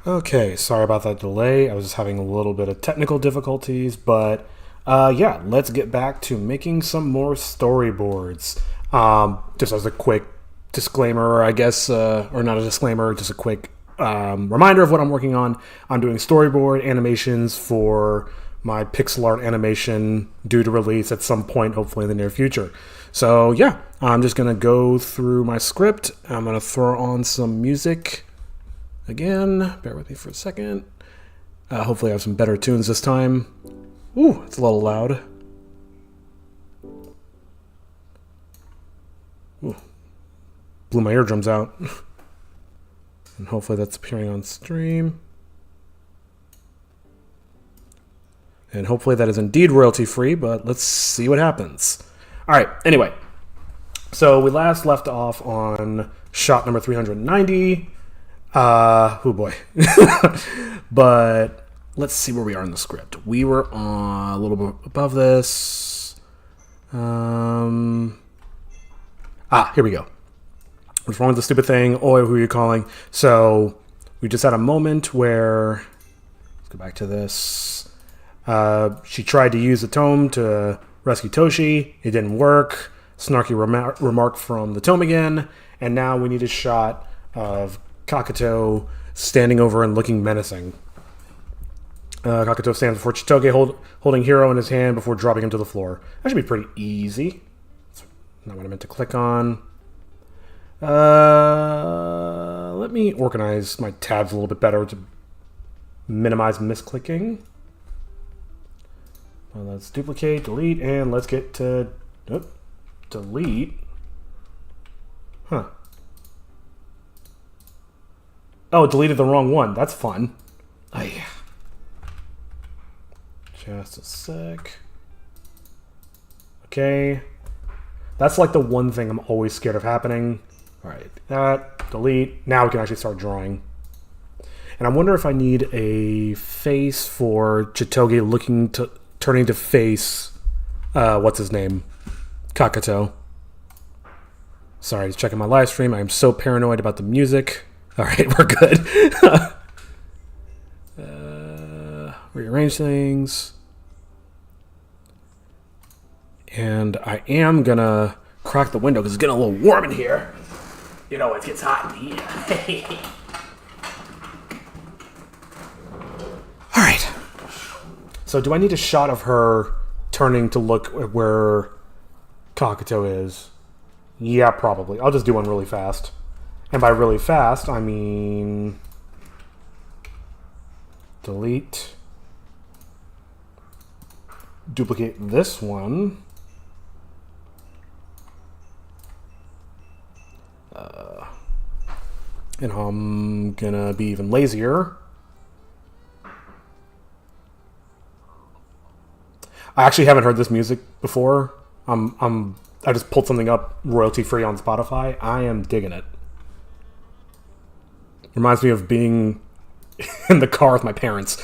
Okay, sorry about that delay. I was just having a little bit of technical difficulties, but yeah, let's get back to making some more storyboards. Just as a quick disclaimer, I guess, or not a disclaimer, just a quick reminder of what I'm working on. I'm doing storyboard animations for my pixel art animation due to release at some point, hopefully in the near future. So yeah, I'm just gonna go through my script. I'm gonna throw on some music. Again, bear with me for a second. Hopefully I have some better tunes this time. Ooh, it's a little loud. Ooh, blew my eardrums out. And hopefully that's appearing on stream. And hopefully that is indeed royalty free, but let's see what happens. Alright, anyway. So we last left off on shot number 390. Oh boy. But let's see where we are in the script. We were on a little bit above this. Here we go. What's wrong with the stupid thing? Oh, who are you calling? So we just had a moment where, let's go back to this. She tried to use the tome to rescue Toshi. It didn't work. Snarky remark from the tome again. And now we need a shot of Kakuto standing over and looking menacing. Kakuto stands before Chitoge holding Hiro in his hand before dropping him to the floor. That should be pretty easy. That's not what I meant to click on. Let me organize my tabs a little bit better to minimize misclicking. Let's duplicate, delete, and let's get to delete. Huh. Oh, it deleted the wrong one. That's fun. Oh, yeah. Just a sec. Okay. That's like the one thing I'm always scared of happening. Alright, that, delete. Now we can actually start drawing. And I wonder if I need a face for Chitoge turning to face, what's his name? Kakuto. Sorry, just checking my live stream. I am so paranoid about the music. Alright, we're good. Rearrange things. And I am gonna crack the window because it's getting a little warm in here. You know, it gets hot in here. Alright. So do I need a shot of her turning to look at where Kakuto is? Yeah, probably. I'll just do one really fast. And by really fast, I mean delete, duplicate this one, and I'm gonna be even lazier. I actually haven't heard this music before. I just pulled something up royalty free on Spotify. I am digging it. Reminds me of being in the car with my parents.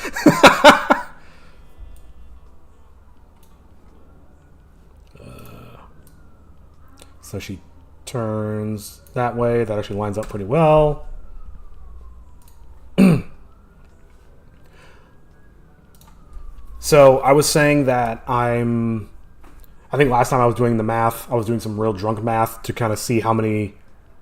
So she turns that way. That actually lines up pretty well. So I was saying that I think last time I was doing the math, I was doing some real drunk math to kind of see how many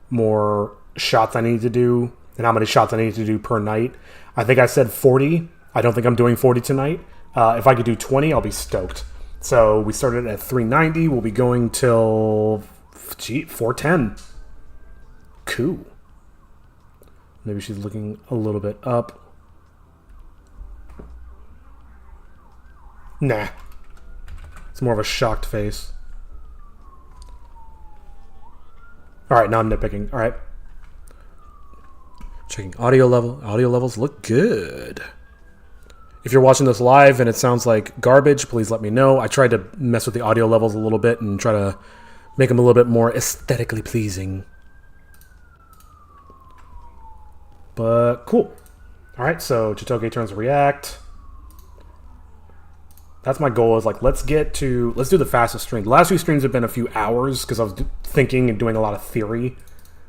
more shots I need to do and how many shots I need to do per night. I think I said 40. I don't think I'm doing 40 tonight. If I could do 20, I'll be stoked. So we started at 390. We'll be going till 410. Cool. Maybe she's looking a little bit up. Nah. It's more of a shocked face. Alright, now I'm nitpicking. Alright. Checking audio level. Audio levels look good. If you're watching this live and it sounds like garbage, please let me know. I tried to mess with the audio levels a little bit and try to make them a little bit more aesthetically pleasing. But cool. Alright, so Chitoge turns to react. That's my goal, is like, let's do the fastest stream. The last few streams have been a few hours because I was thinking and doing a lot of theory.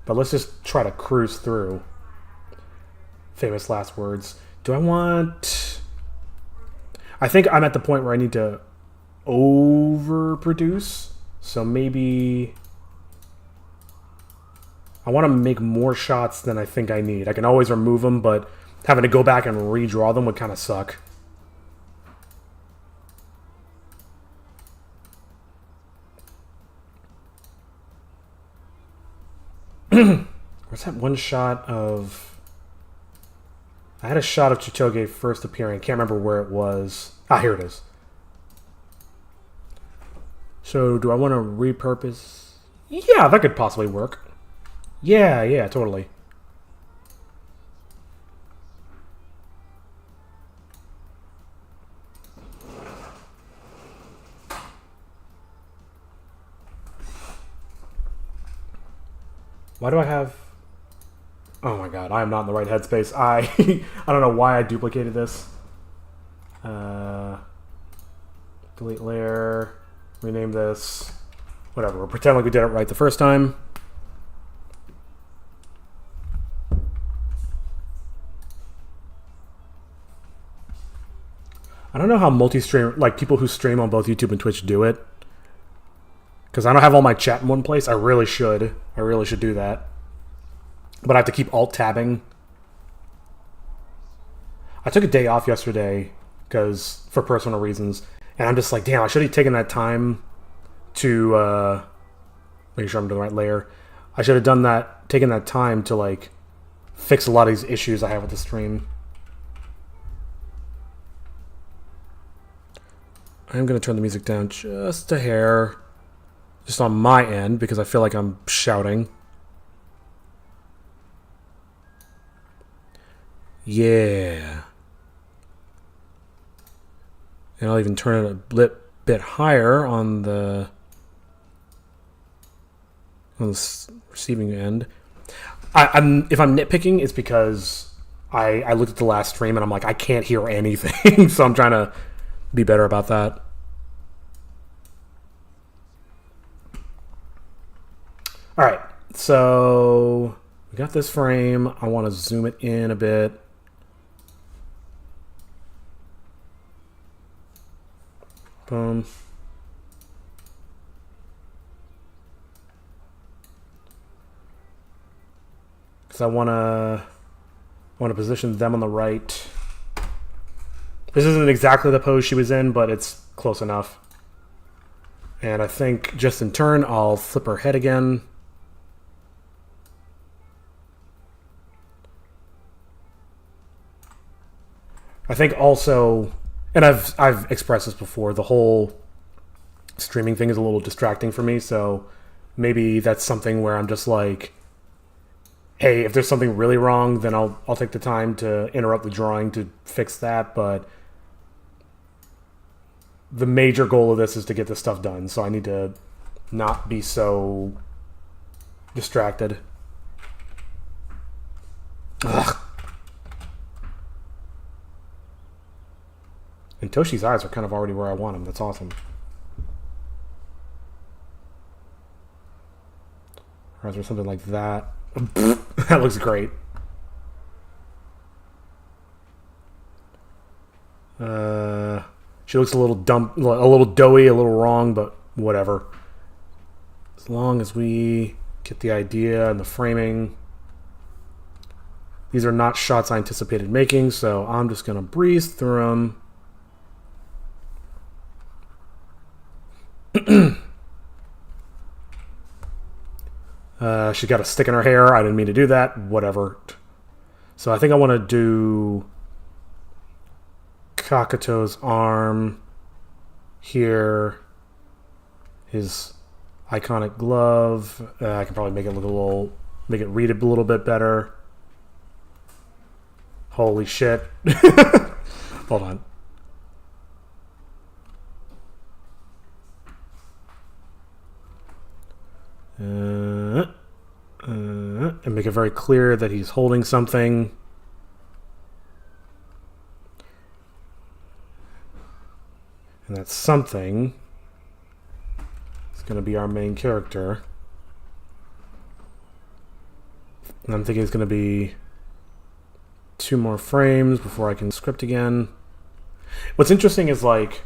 But let's just try to cruise through. famous last words. Do I want... I think I'm at the point where I need to overproduce. So maybe... I want to make more shots than I think I need. I can always remove them, but having to go back and redraw them would kind of suck. Where's that one shot of... I had a shot of Chitoge first appearing. I can't remember where it was. Ah, here it is. So, do I want to repurpose? Yeah, that could possibly work. Yeah, totally. Why do I have... Oh my god, I am not in the right headspace. I don't know why I duplicated this. Delete layer. Rename this. Whatever, we'll pretend like we did it right the first time. I don't know how multi-stream, like people who stream on both YouTube and Twitch do it. Because I don't have all my chat in one place. I really should. I really should do that. But I have to keep alt-tabbing. I took a day off yesterday because for personal reasons. And I'm just like, damn, I should have taken that time to make sure I'm doing the right layer. I should have done that, taken that time to like fix a lot of these issues I have with the stream. I'm going to turn the music down just a hair. Just on my end, because I feel like I'm shouting. Yeah. And I'll even turn it a bit higher on the receiving end. If I'm nitpicking, it's because I looked at the last stream and I'm like, I can't hear anything. So I'm trying to be better about that. All right, so we got this frame. I want to zoom it in a bit. Boom. Because I want to position them on the right. This isn't exactly the pose she was in, but it's close enough. And I think just in turn, I'll flip her head again. I think also, and I've expressed this before, the whole streaming thing is a little distracting for me, so maybe that's something where I'm just like, hey, if there's something really wrong, then I'll take the time to interrupt the drawing to fix that, but the major goal of this is to get this stuff done, so I need to not be so distracted. Ugh. And Toshi's eyes are kind of already where I want them. That's awesome. Or is there something like that? That looks great. She looks a little dumb, a little doughy, a little wrong, but whatever. As long as we get the idea and the framing. These are not shots I anticipated making, so I'm just going to breeze through them. She's got a stick in her hair. I didn't mean to do that. Whatever. So I think I want to do Kakuto's arm here. His iconic glove. I can probably make it look a little, make it read a little bit better. Holy shit. Hold on. And make it very clear that he's holding something. And that something is going to be our main character. And I'm thinking it's going to be 2 more frames before I can script again. What's interesting is, like,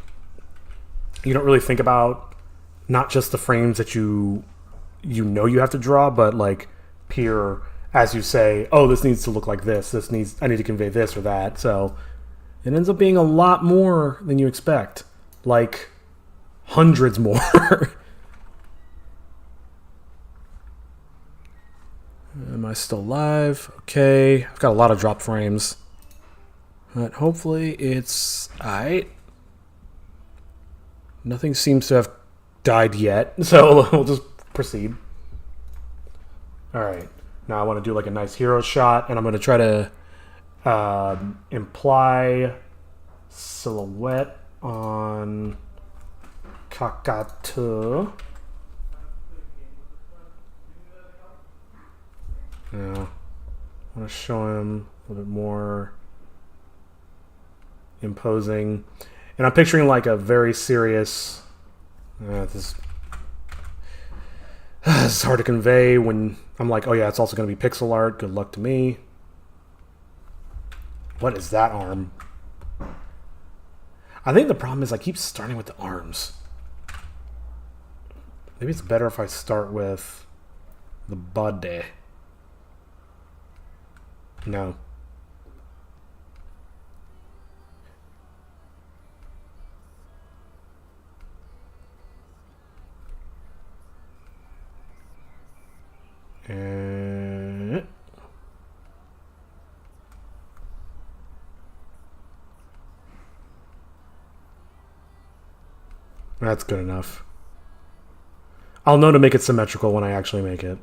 you don't really think about not just the frames that you know you have to draw, but, like, peer as you say, oh, this needs to look like this. I need to convey this or that. So it ends up being a lot more than you expect. Like, hundreds more. Am I still live? Okay. I've got a lot of drop frames. But hopefully it's alright. Nothing seems to have died yet, so we'll just proceed. Alright. Now I want to do like a nice hero shot, and I'm going to try to imply silhouette on Kakatu. Now, I want to show him a little bit more imposing. And I'm picturing like a very serious... this is hard to convey when I'm like, oh yeah, it's also going to be pixel art. Good luck to me. What is that arm? I think the problem is I keep starting with the arms. Maybe it's better if I start with the body. No. That's good enough. I'll know to make it symmetrical when I actually make it.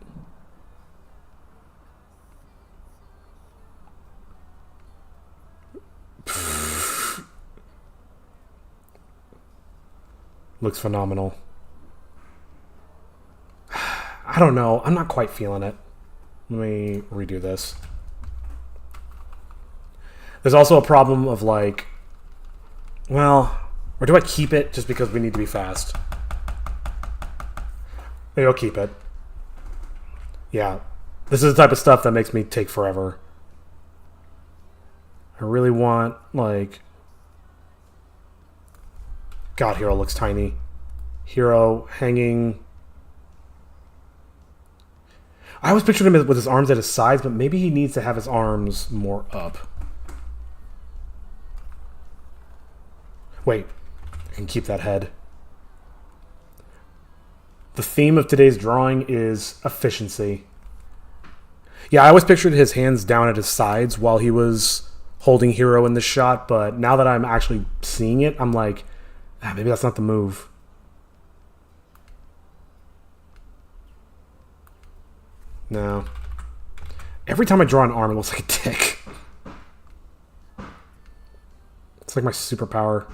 Looks phenomenal. I don't know. I'm not quite feeling it. Let me redo this. There's also a problem of like, well, or do I keep it just because we need to be fast? Maybe I'll keep it. Yeah. This is the type of stuff that makes me take forever. I really want, like... God, Hero looks tiny. Hero hanging... I always pictured him with his arms at his sides, but maybe he needs to have his arms more up. Wait. I can keep that head. The theme of today's drawing is efficiency. Yeah, I always pictured his hands down at his sides while he was holding Hero in the shot, but now that I'm actually seeing it, I'm like, maybe that's not the move. No. Every time I draw an arm, it looks like a dick. It's like my superpower.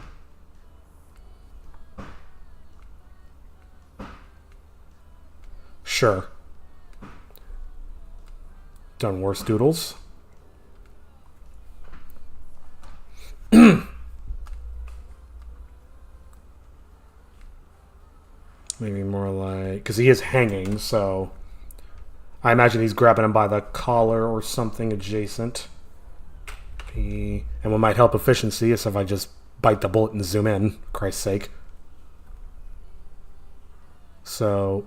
Sure. Done worse doodles. Maybe more like... because he is hanging, so... I imagine he's grabbing him by the collar or something adjacent. And what might help efficiency is if I just bite the bullet and zoom in, for Christ's sake. So...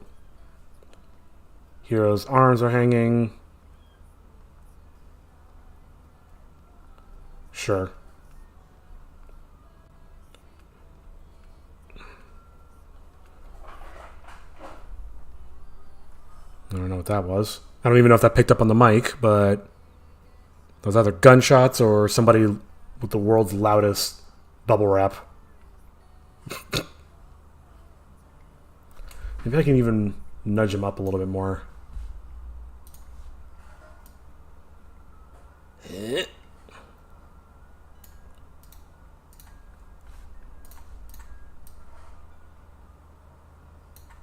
Hero's arms are hanging. Sure. I don't know what that was. I don't even know if that picked up on the mic, but those either gunshots or somebody with the world's loudest bubble wrap. Maybe I can even nudge him up a little bit more.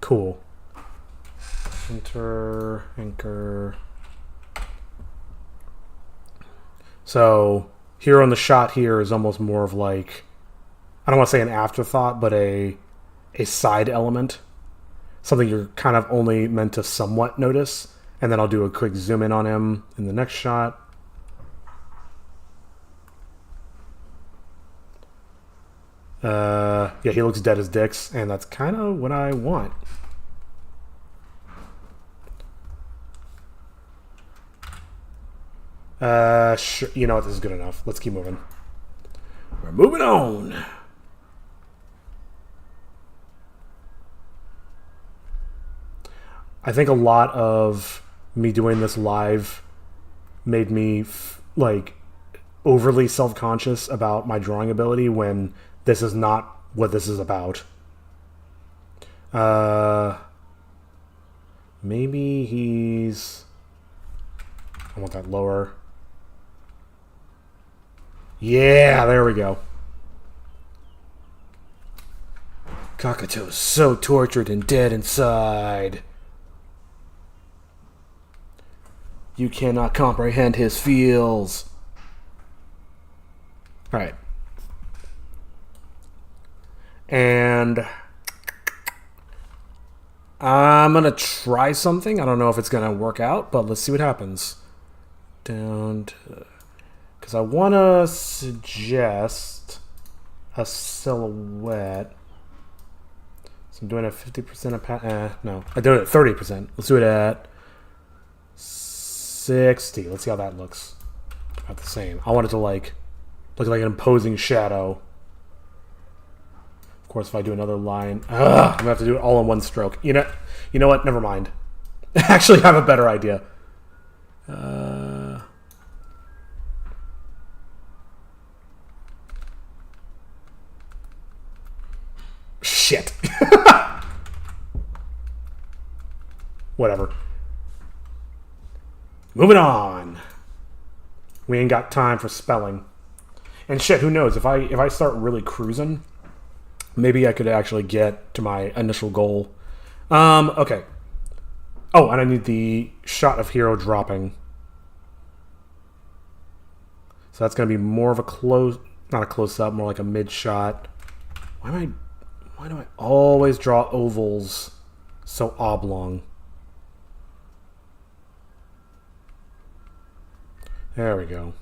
Cool. Enter, anchor. So, Hero in the shot here is almost more of like, I don't want to say an afterthought, but a side element. Something you're kind of only meant to somewhat notice. And then I'll do a quick zoom in on him in the next shot. Yeah, he looks dead as dicks, and that's kind of what I want. Sure. You know what? This is good enough. Let's keep moving. We're moving on. I think a lot of me doing this live made me like overly self-conscious about my drawing ability when this is not what this is about. Maybe he's... I want that lower. Yeah, there we go. Kakato is so tortured and dead inside. You cannot comprehend his feels. Alright. And I'm going to try something. I don't know if it's going to work out, but let's see what happens. Down to... Because I want to suggest a silhouette. So I'm doing a 50% of... no. I'm doing it at 30%. Let's do it at 60. Let's see how that looks. About the same. I want it to like look like an imposing shadow. Of course, if I do another line, I'm gonna have to do it all in one stroke. You know what? Never mind. Actually, I have a better idea. Shit. Whatever. Moving on. We ain't got time for spelling. And shit, who knows? If I start really cruising, maybe I could actually get to my initial goal. Okay. Oh, and I need the shot of hero dropping. So that's going to be more of a close... Not a close-up, more like a mid-shot. Why do I always draw ovals so oblong? There we go.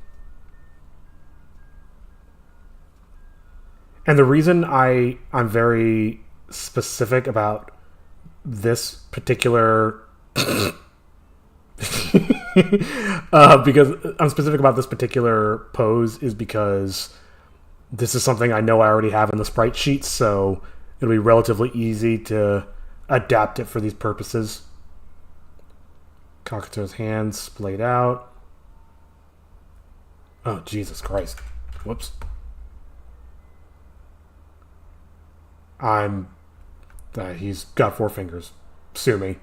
And the reason I'm very specific about this particular... because I'm specific about this particular pose is because this is something I know I already have in the sprite sheet, so it'll be relatively easy to adapt it for these purposes. Kakato's hands splayed out. Oh, Jesus Christ. Whoops. He's got 4 fingers. Sue me.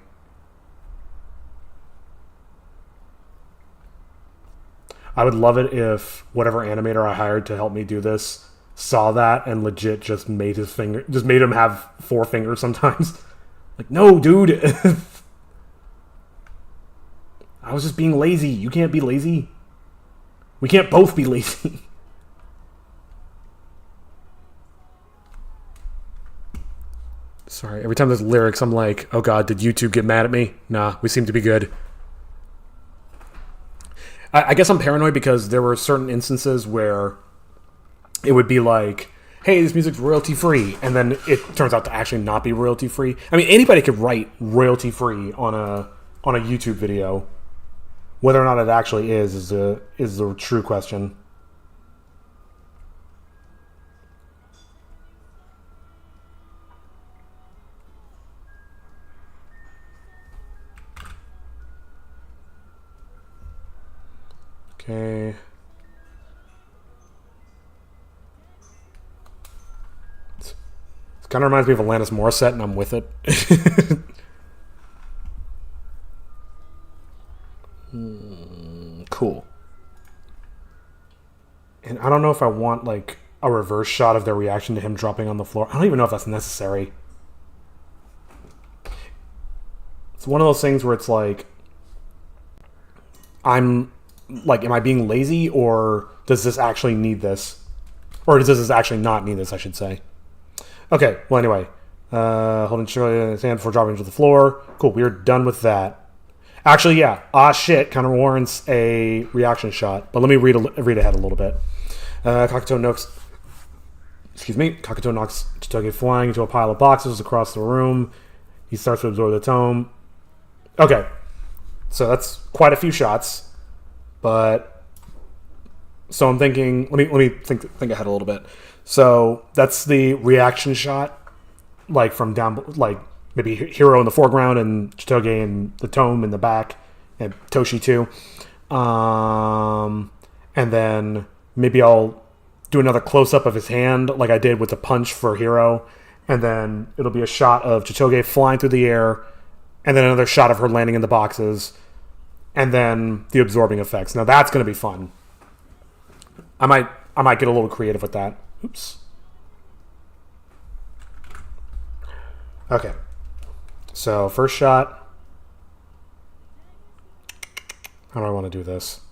I would love it if whatever animator I hired to help me do this saw that and legit just made him have 4 fingers sometimes. Like, no, dude. I was just being lazy. You can't be lazy. We can't both be lazy. Sorry, every time there's lyrics, I'm like, oh god, did YouTube get mad at me? Nah, we seem to be good. I guess I'm paranoid because there were certain instances where it would be like, hey, this music's royalty-free, and then it turns out to actually not be royalty-free. I mean, anybody could write royalty-free on a YouTube video. Whether or not it actually is the true question. Okay. It kind of reminds me of Alanis Morissette, and I'm with it. Cool. And I don't know if I want, like, a reverse shot of their reaction to him dropping on the floor. I don't even know if that's necessary. It's one of those things where it's like, am I being lazy, or does this actually need this? Or does this actually not need this, I should say. Okay, well, anyway. Holding Shirley in his hand before dropping to the floor. Cool, we're done with that. Actually, yeah. Ah, shit kind of warrants a reaction shot. But let me read ahead a little bit. Kakato Excuse me. Kakuto knocks Chitoge flying into a pile of boxes across the room. He starts to absorb the tome. Okay. So that's quite a few shots. But... So I'm thinking... Let me think ahead a little bit. So that's the reaction shot. Like from down... Like maybe Hiro in the foreground and Chitoge in the tome in the back. And Toshi too. And then maybe I'll do another close-up of his hand like I did with the punch for Hiro. And then it'll be a shot of Chitoge flying through the air. And then another shot of her landing in the boxes. And then the absorbing effects. Now that's going to be fun. I might get a little creative with that. Oops. Okay. So, first shot. How do I want to do this?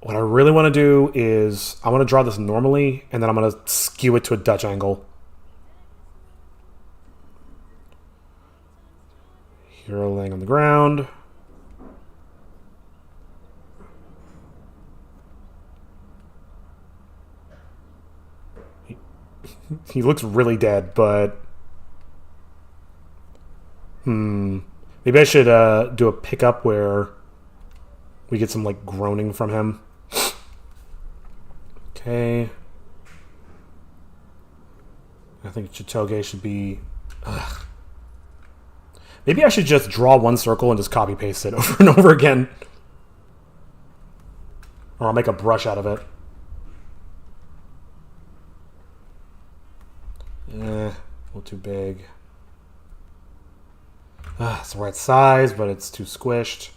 What I really want to do is I want to draw this normally, and then I'm going to skew it to a Dutch angle. Hero laying on the ground. He looks really dead, but... Maybe I should do a pickup where we get some, like, groaning from him. Okay. I think Chitoge should be... Ugh. Maybe I should just draw one circle and just copy-paste it over and over again. Or I'll make a brush out of it. A little too big. It's the right size, but it's too squished.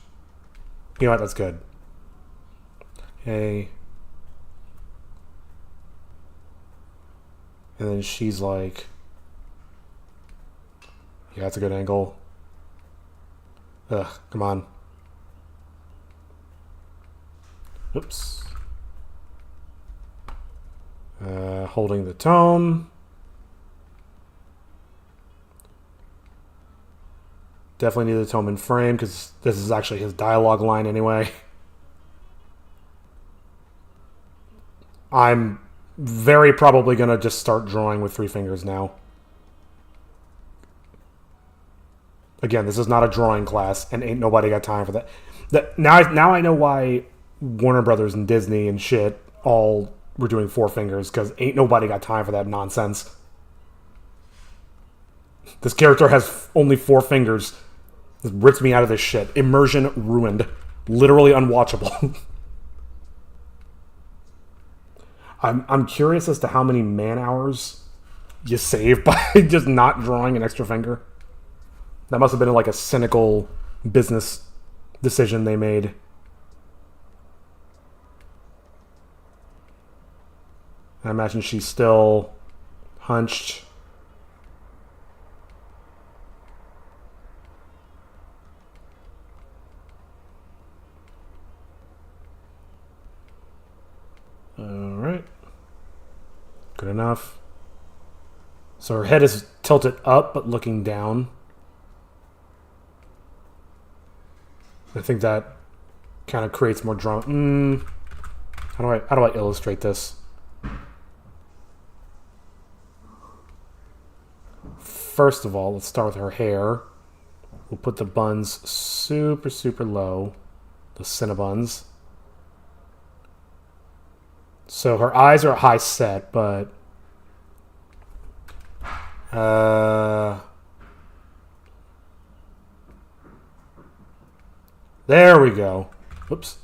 You know what? That's good. Okay. And then she's like... Yeah, that's a good angle. Ugh, come on. Oops. Holding the tome. Definitely need the tome in frame because this is actually his dialogue line anyway. I'm very probably going to just start drawing with 3 fingers now. Again, this is not a drawing class, and ain't nobody got time for that. Now I know why Warner Brothers and Disney and shit all were doing 4 fingers, because ain't nobody got time for that nonsense. This character has only 4 fingers. This rips me out of this shit. Immersion ruined. Literally unwatchable. I'm curious as to how many man hours you save by just not drawing an extra finger. That must have been like a cynical business decision they made. I imagine she's still hunched. Alright. Good enough. So her head is tilted up, but looking down. I think that kind of creates more drama. How do I illustrate this? First of all, let's start with her hair. We'll put the buns super, super low. The Cinnabuns. So her eyes are high set, but... There we go. Whoops.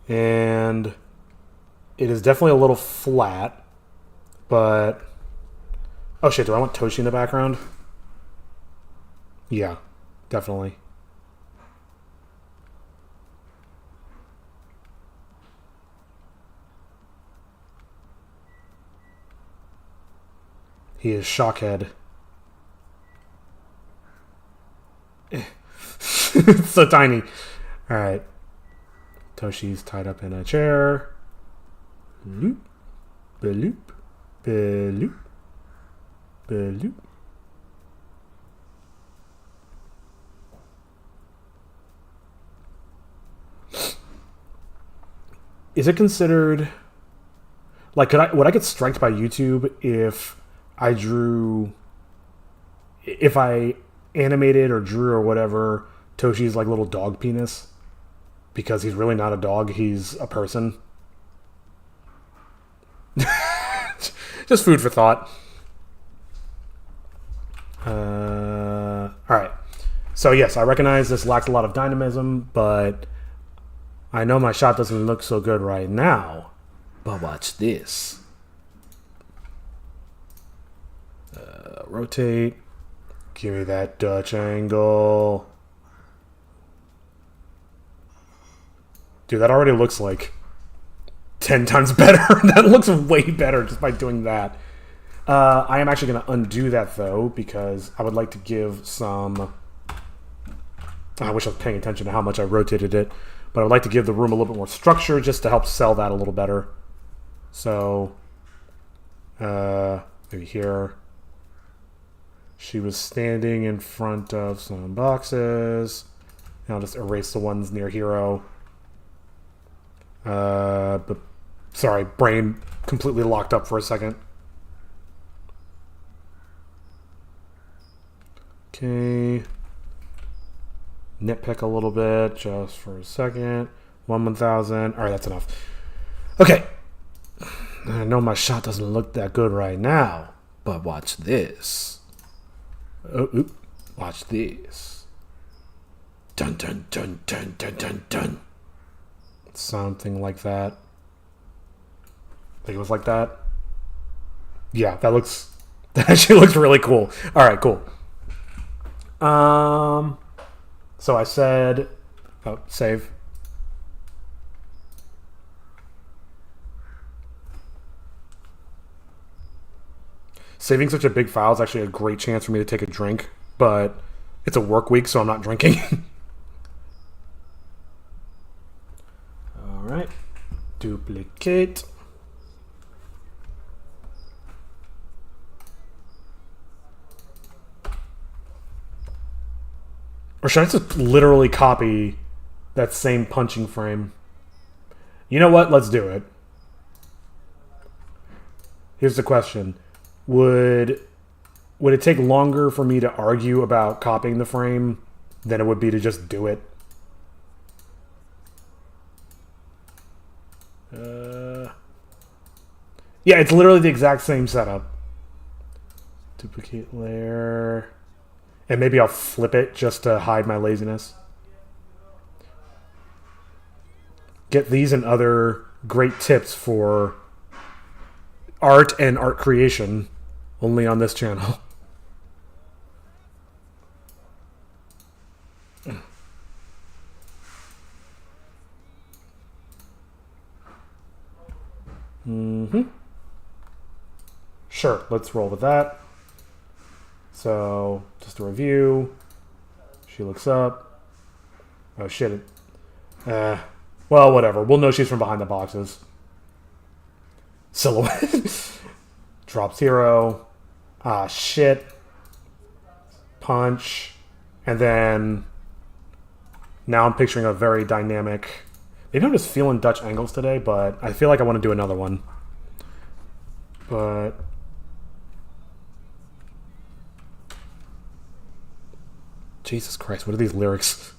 And it is definitely a little flat, but... Oh shit, do I want Toshi in the background? Yeah, definitely. He is Shockhead. It's so tiny. Alright. Toshi's tied up in a chair. Loop. Beloop. Beloop. Beloop. Is it considered like would I get striked by YouTube if I animated or drew or whatever Toshi's like little dog penis? Because he's really not a dog, he's a person. Just food for thought. Alright. So yes, I recognize this lacks a lot of dynamism, but I know my shot doesn't look so good right now. But watch this. Rotate. Give me that Dutch angle. Dude, that already looks like 10 times better. That looks way better just by doing that. I am actually going to undo that, though, because I would like to give some... I wish I was paying attention to how much I rotated it, but I would like to give the room a little bit more structure just to help sell that a little better. So, maybe here. She was standing in front of some boxes. And I'll just erase the ones near Hero. But sorry, brain completely locked up for a second. Okay. Nitpick a little bit just for a second. 1,000. All right, that's enough. Okay. I know my shot doesn't look that good right now, but watch this. Oh, watch this. Dun dun dun dun dun dun dun. Something like that. I think it was like that. Yeah, that actually looks really cool. All right, cool. So I said, save. Saving such a big file is actually a great chance for me to take a drink, but it's a work week, so I'm not drinking. All right, duplicate. Or should I just literally copy that same punching frame? You know what? Let's do it. Here's the question. Would it take longer for me to argue about copying the frame than it would be to just do it? Yeah, it's literally the exact same setup. Duplicate layer. And maybe I'll flip it just to hide my laziness. Get these and other great tips for art and art creation only on this channel. Sure, let's roll with that. So, just a review. She looks up. Oh, shit. Well, whatever. We'll know she's from behind the boxes. Silhouette. Drops Hero. Ah, shit. Punch. And then... Now I'm picturing a very dynamic... Maybe I'm just feeling Dutch angles today, but I feel like I want to do another one. But... Jesus Christ, what are these lyrics?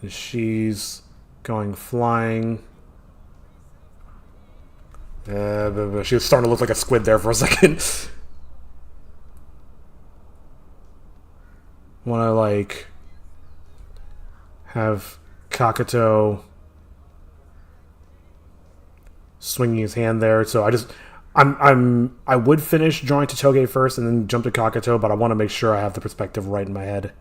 She's going flying. She was starting to look like a squid there for a second. Want to like have Kakato swinging his hand there, so I would finish drawing Totoge first and then jump to Kakato, but I want to make sure I have the perspective right in my head.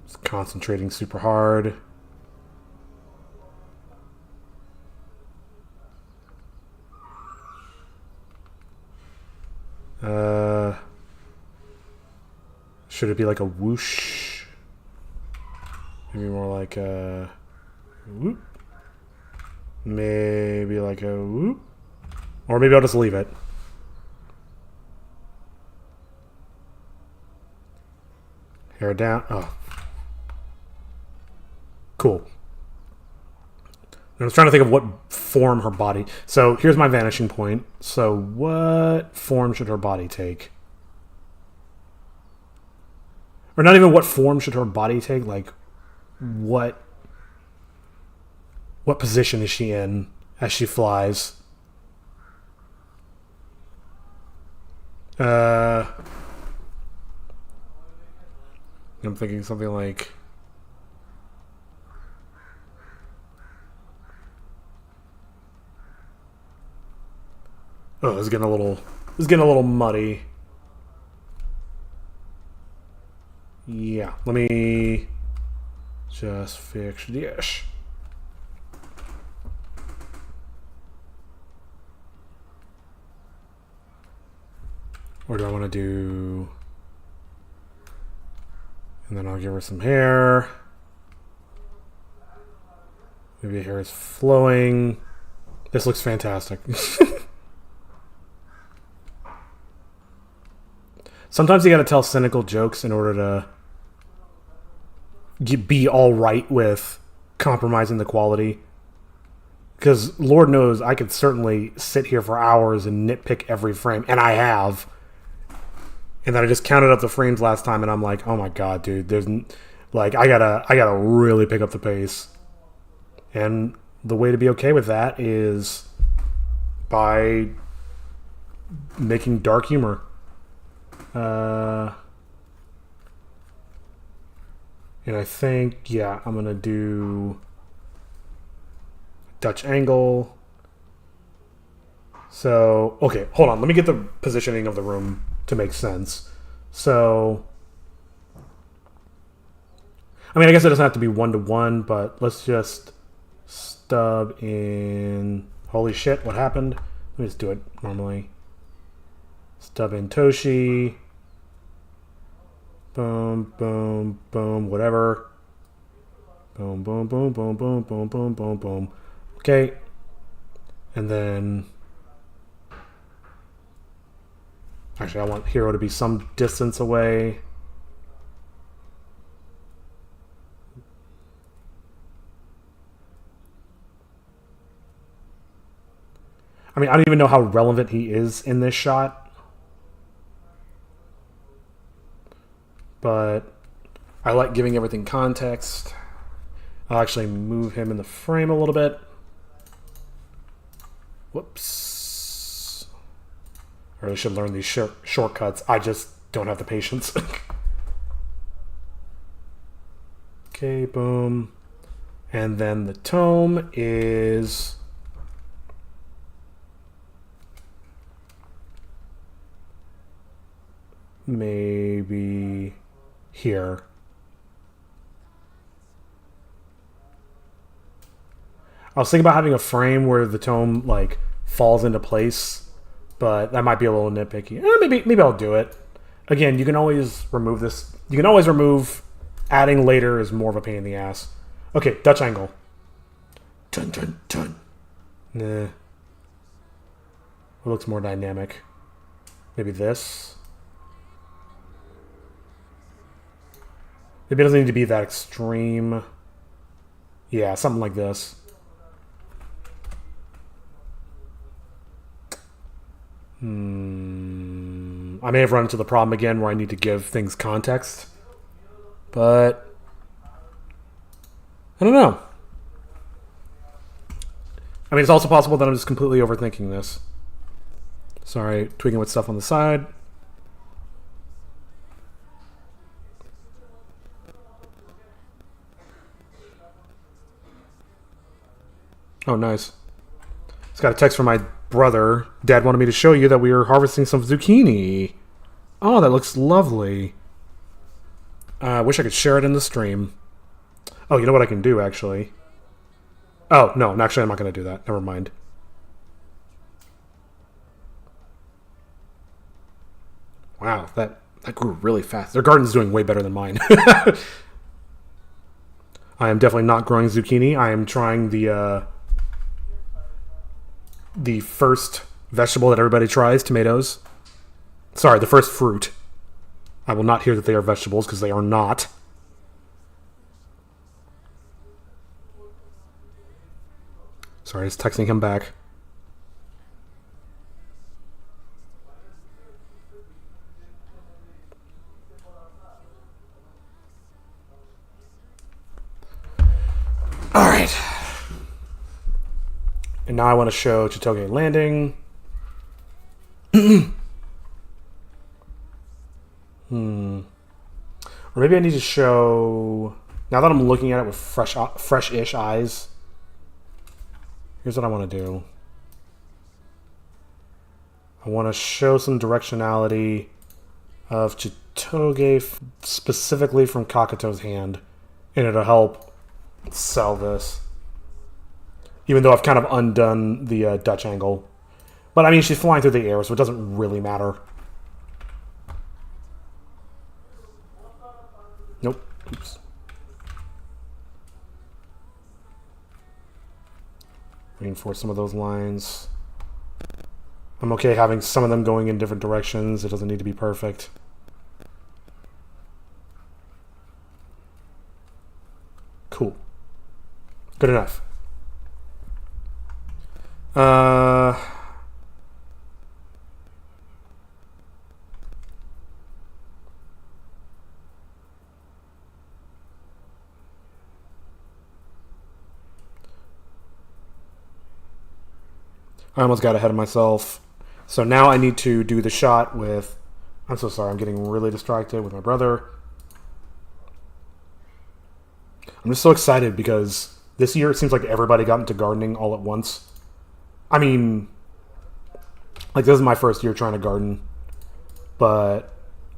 Just concentrating super hard. Should it be like a whoosh? Maybe more like a whoop. Maybe like a whoop. Or maybe I'll just leave it. Hair down. Oh. Cool. I was trying to think of what form her body... So, here's my vanishing point. So, what form should her body take? Or not even what form should her body take, like, what position is she in as she flies? I'm thinking something like... Oh, it's getting a little muddy. Yeah, let me just fix this. Or do I want to do... And then I'll give her some hair. Maybe the hair is flowing. This looks fantastic. Sometimes you gotta tell cynical jokes in order to be all right with compromising the quality. Because Lord knows I could certainly sit here for hours and nitpick every frame, and I have. And then I just counted up the frames last time, and I'm like, oh my god, dude, there's like I gotta really pick up the pace. And the way to be okay with that is by making dark humor. And I think, yeah, I'm gonna do Dutch angle. So, okay, hold on. Let me get the positioning of the room to make sense. So, I mean, I guess it doesn't have to be 1-to-1, but let's just stub in... Holy shit, what happened? Let me just do it normally. Stub in Toshi. Boom, boom, boom, whatever. Boom, boom, boom, boom, boom, boom, boom, boom, boom. Okay. And then... Actually, I want Hero to be some distance away. I mean, I don't even know how relevant he is in this shot. But I like giving everything context. I'll actually move him in the frame a little bit. Whoops. I really should learn these shortcuts. I just don't have the patience. Okay, boom. And then the tome is... maybe here. I was thinking about having a frame where the tome like falls into place, but that might be a little nitpicky. Maybe I'll do it. Again, you can always remove this. You can always remove. Adding later is more of a pain in the ass. Okay, Dutch angle. Dun dun dun. Nah. It looks more dynamic. Maybe this. Maybe it doesn't need to be that extreme. Yeah, something like this. I may have run into the problem again where I need to give things context. But I don't know. I mean, it's also possible that I'm just completely overthinking this. Sorry, tweaking with stuff on the side. Oh, nice. Just got a text from my brother. Dad wanted me to show you that we were harvesting some zucchini. Oh, that looks lovely. I wish I could share it in the stream. Oh, you know what I can do, actually? Oh, no, actually, I'm not going to do that. Never mind. Wow, that grew really fast. Their garden's doing way better than mine. I am definitely not growing zucchini. I am trying the first vegetable that everybody tries, tomatoes. Sorry, the first fruit. I will not hear that they are vegetables, because they are not. Sorry, just texting him back. Alright. And now I want to show Chitoge Landing. Or maybe I need to show... Now that I'm looking at it with fresh-ish eyes, here's what I want to do. I want to show some directionality of Chitoge specifically from Kakuto's hand, and it'll help sell this. Even though I've kind of undone the Dutch angle. But I mean, she's flying through the air, so it doesn't really matter. Nope. Oops. Reinforce some of those lines. I'm okay having some of them going in different directions. It doesn't need to be perfect. Cool. Good enough. I almost got ahead of myself. So now I need to do the shot with... I'm so sorry, I'm getting really distracted with my brother. I'm just so excited because this year it seems like everybody got into gardening all at once. I mean, like, this is my first year trying to garden. But,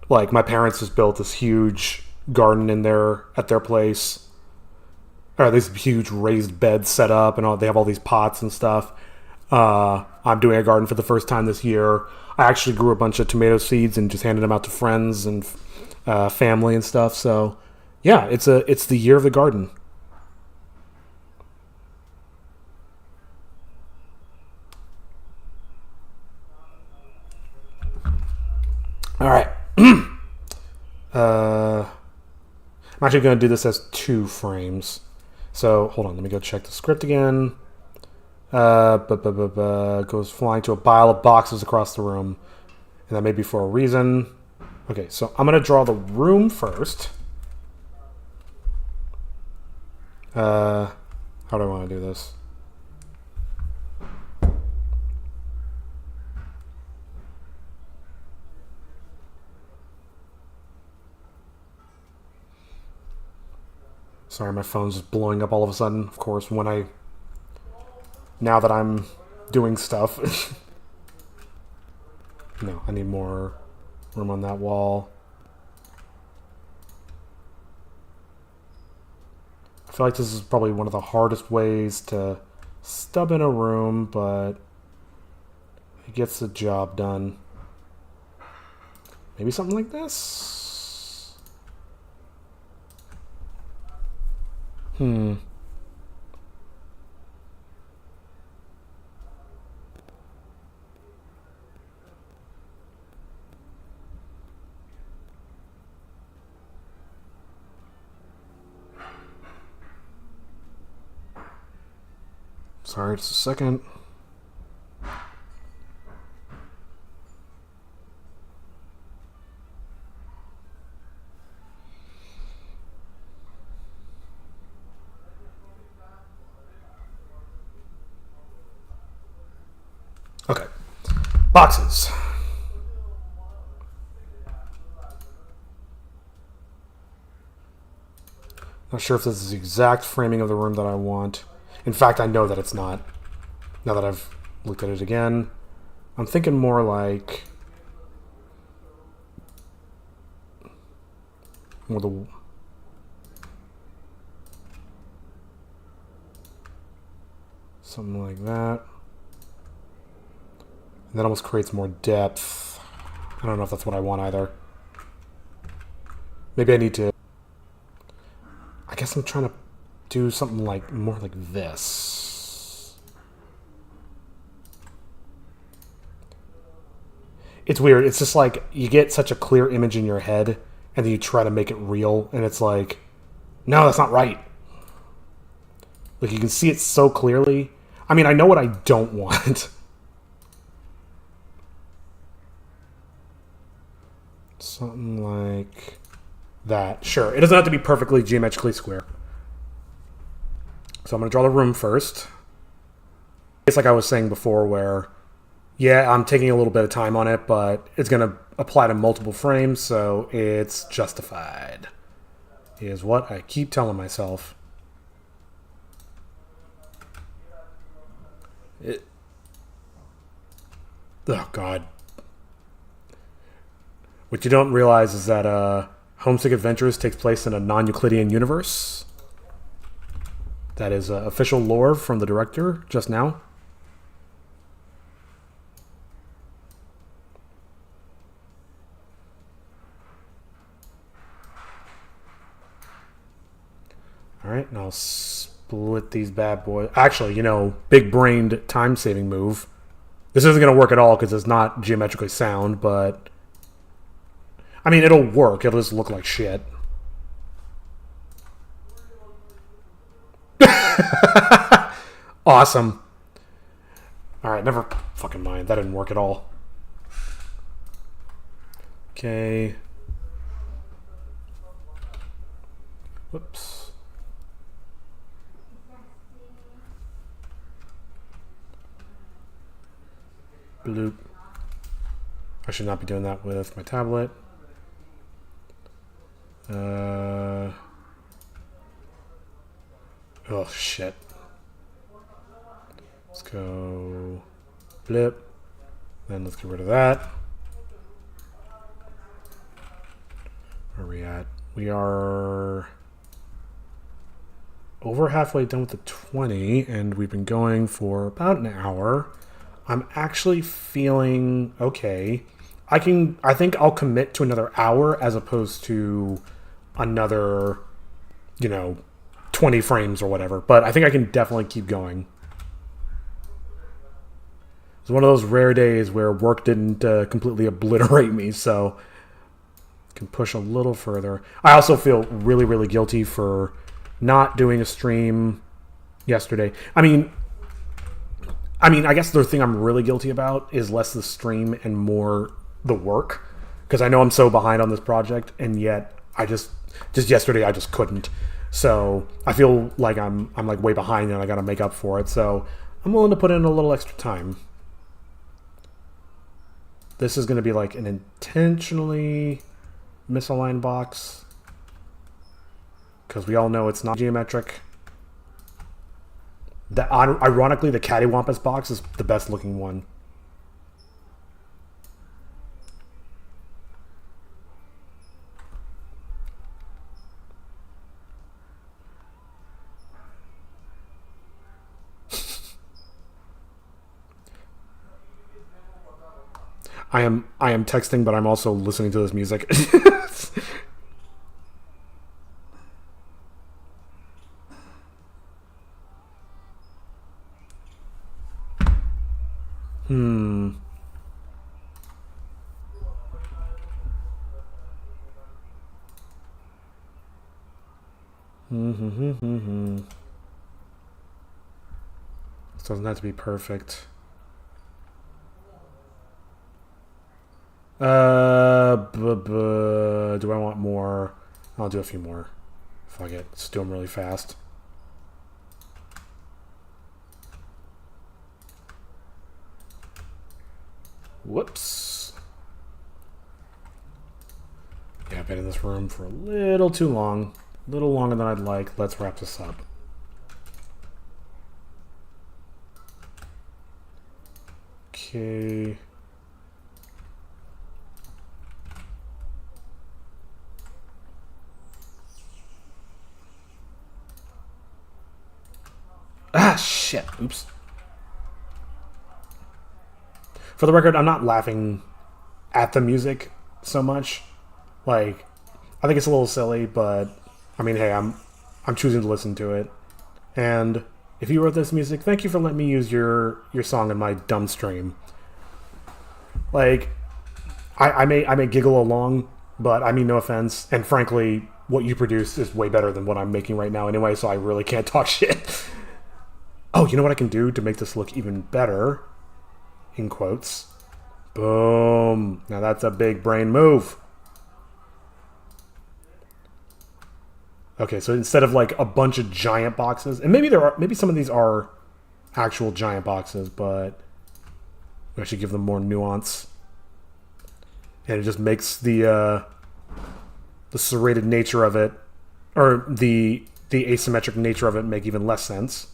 like, my parents just built this huge garden at their place. Or this huge raised bed set up, and they have all these pots and stuff. I'm doing a garden for the first time this year. I actually grew a bunch of tomato seeds and just handed them out to friends and family and stuff. So, yeah, it's the year of the garden. All right. I'm actually going to do this as 2 frames. So, hold on. Let me go check the script again. Goes flying to a pile of boxes across the room. And that may be for a reason. Okay, so I'm going to draw the room first. How do I want to do this? Sorry, my phone's just blowing up all of a sudden, of course, now that I'm doing stuff. No, I need more room on that wall. I feel like this is probably one of the hardest ways to stub in a room, but it gets the job done. Maybe something like this? Sorry, just a second. Okay. Boxes. Not sure if this is the exact framing of the room that I want. In fact, I know that it's not. Now that I've looked at it again, I'm thinking more like something like that. And that almost creates more depth. I don't know if that's what I want either. Maybe I need to... I guess I'm trying to do something like more like this. It's weird. It's just like you get such a clear image in your head, and then you try to make it real, and it's like, no, that's not right. Like, you can see it so clearly. I mean, I know what I don't want. Something like that. Sure. It doesn't have to be perfectly geometrically square. So I'm going to draw the room first. It's like I was saying before where, yeah, I'm taking a little bit of time on it, but it's going to apply to multiple frames, so it's justified. Is what I keep telling myself. Oh, God. What you don't realize is that Homesick Adventures takes place in a non-Euclidean universe. That is official lore from the director just now. Alright, and I'll split these bad boys. Actually, you know, big-brained time-saving move. This isn't going to work at all because it's not geometrically sound, but... I mean, it'll work. It'll just look like shit. Awesome. Alright, never fucking mind. That didn't work at all. Okay. Whoops. Bloop. I should not be doing that with my tablet. Oh, shit. Let's go blip. Then let's get rid of that. Where are we at? We are over halfway done with the 20, and we've been going for about an hour. I'm actually feeling okay. I think I'll commit to another hour as opposed to another, 20 frames or whatever. But I think I can definitely keep going. It's one of those rare days where work didn't completely obliterate me, so I can push a little further. I also feel really, really guilty for not doing a stream yesterday. I mean, I guess the thing I'm really guilty about is less the stream and more the work, because I know I'm so behind on this project, and yet I just yesterday I just couldn't. So I feel like I'm like way behind and I got to make up for it. So I'm willing to put in a little extra time. This is going to be like an intentionally misaligned box, because we all know it's not geometric. Ironically, the Cattywampus box is the best looking one. I am texting, but I'm also listening to this music. This doesn't have to be perfect. Do I want more? I'll do a few more. Fuck it. Let's do them really fast. Whoops. Yeah, I've been in this room for a little too long. A little longer than I'd like. Let's wrap this up. Okay. Ah, shit. Oops. For the record, I'm not laughing at the music so much. Like, I think it's a little silly, but I mean, hey, I'm choosing to listen to it. And if you wrote this music, thank you for letting me use your song in my dumb stream. Like, I may giggle along, but I mean no offense. And frankly, what you produce is way better than what I'm making right now anyway, so I really can't talk shit. Oh, you know what I can do to make this look even better? In quotes. Boom. Now that's a big brain move. Okay, so instead of like a bunch of giant boxes, and maybe some of these are actual giant boxes, but we should give them more nuance. And it just makes the serrated nature of it, or the asymmetric nature of it, make even less sense.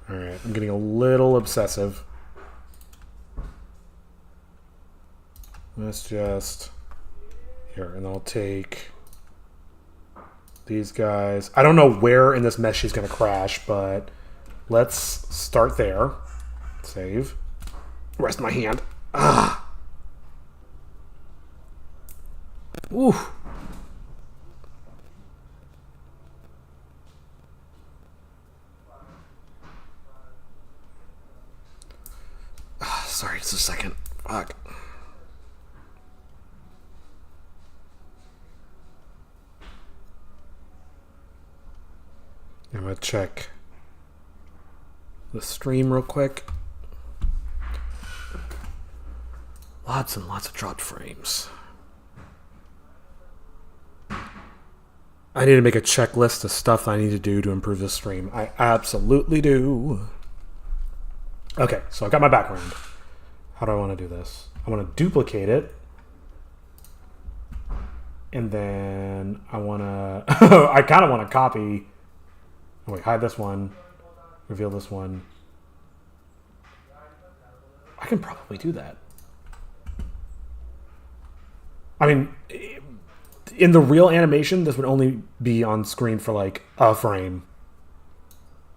Alright, I'm getting a little obsessive. Let's just... Here, and I'll take these guys. I don't know where in this mess she's going to crash, but let's start there. Save. Rest my hand. Ah! Ooh. Sorry, just a second. Fuck. I'm gonna check the stream real quick. Lots and lots of dropped frames. I need to make a checklist of stuff I need to do to improve the stream. I absolutely do. Okay, so I've got my background. How do I want to do this? I want to duplicate it. And then I want to... I kind of want to copy... Oh, wait, hide this one. Reveal this one. I can probably do that. I mean, in the real animation, this would only be on screen for like a frame.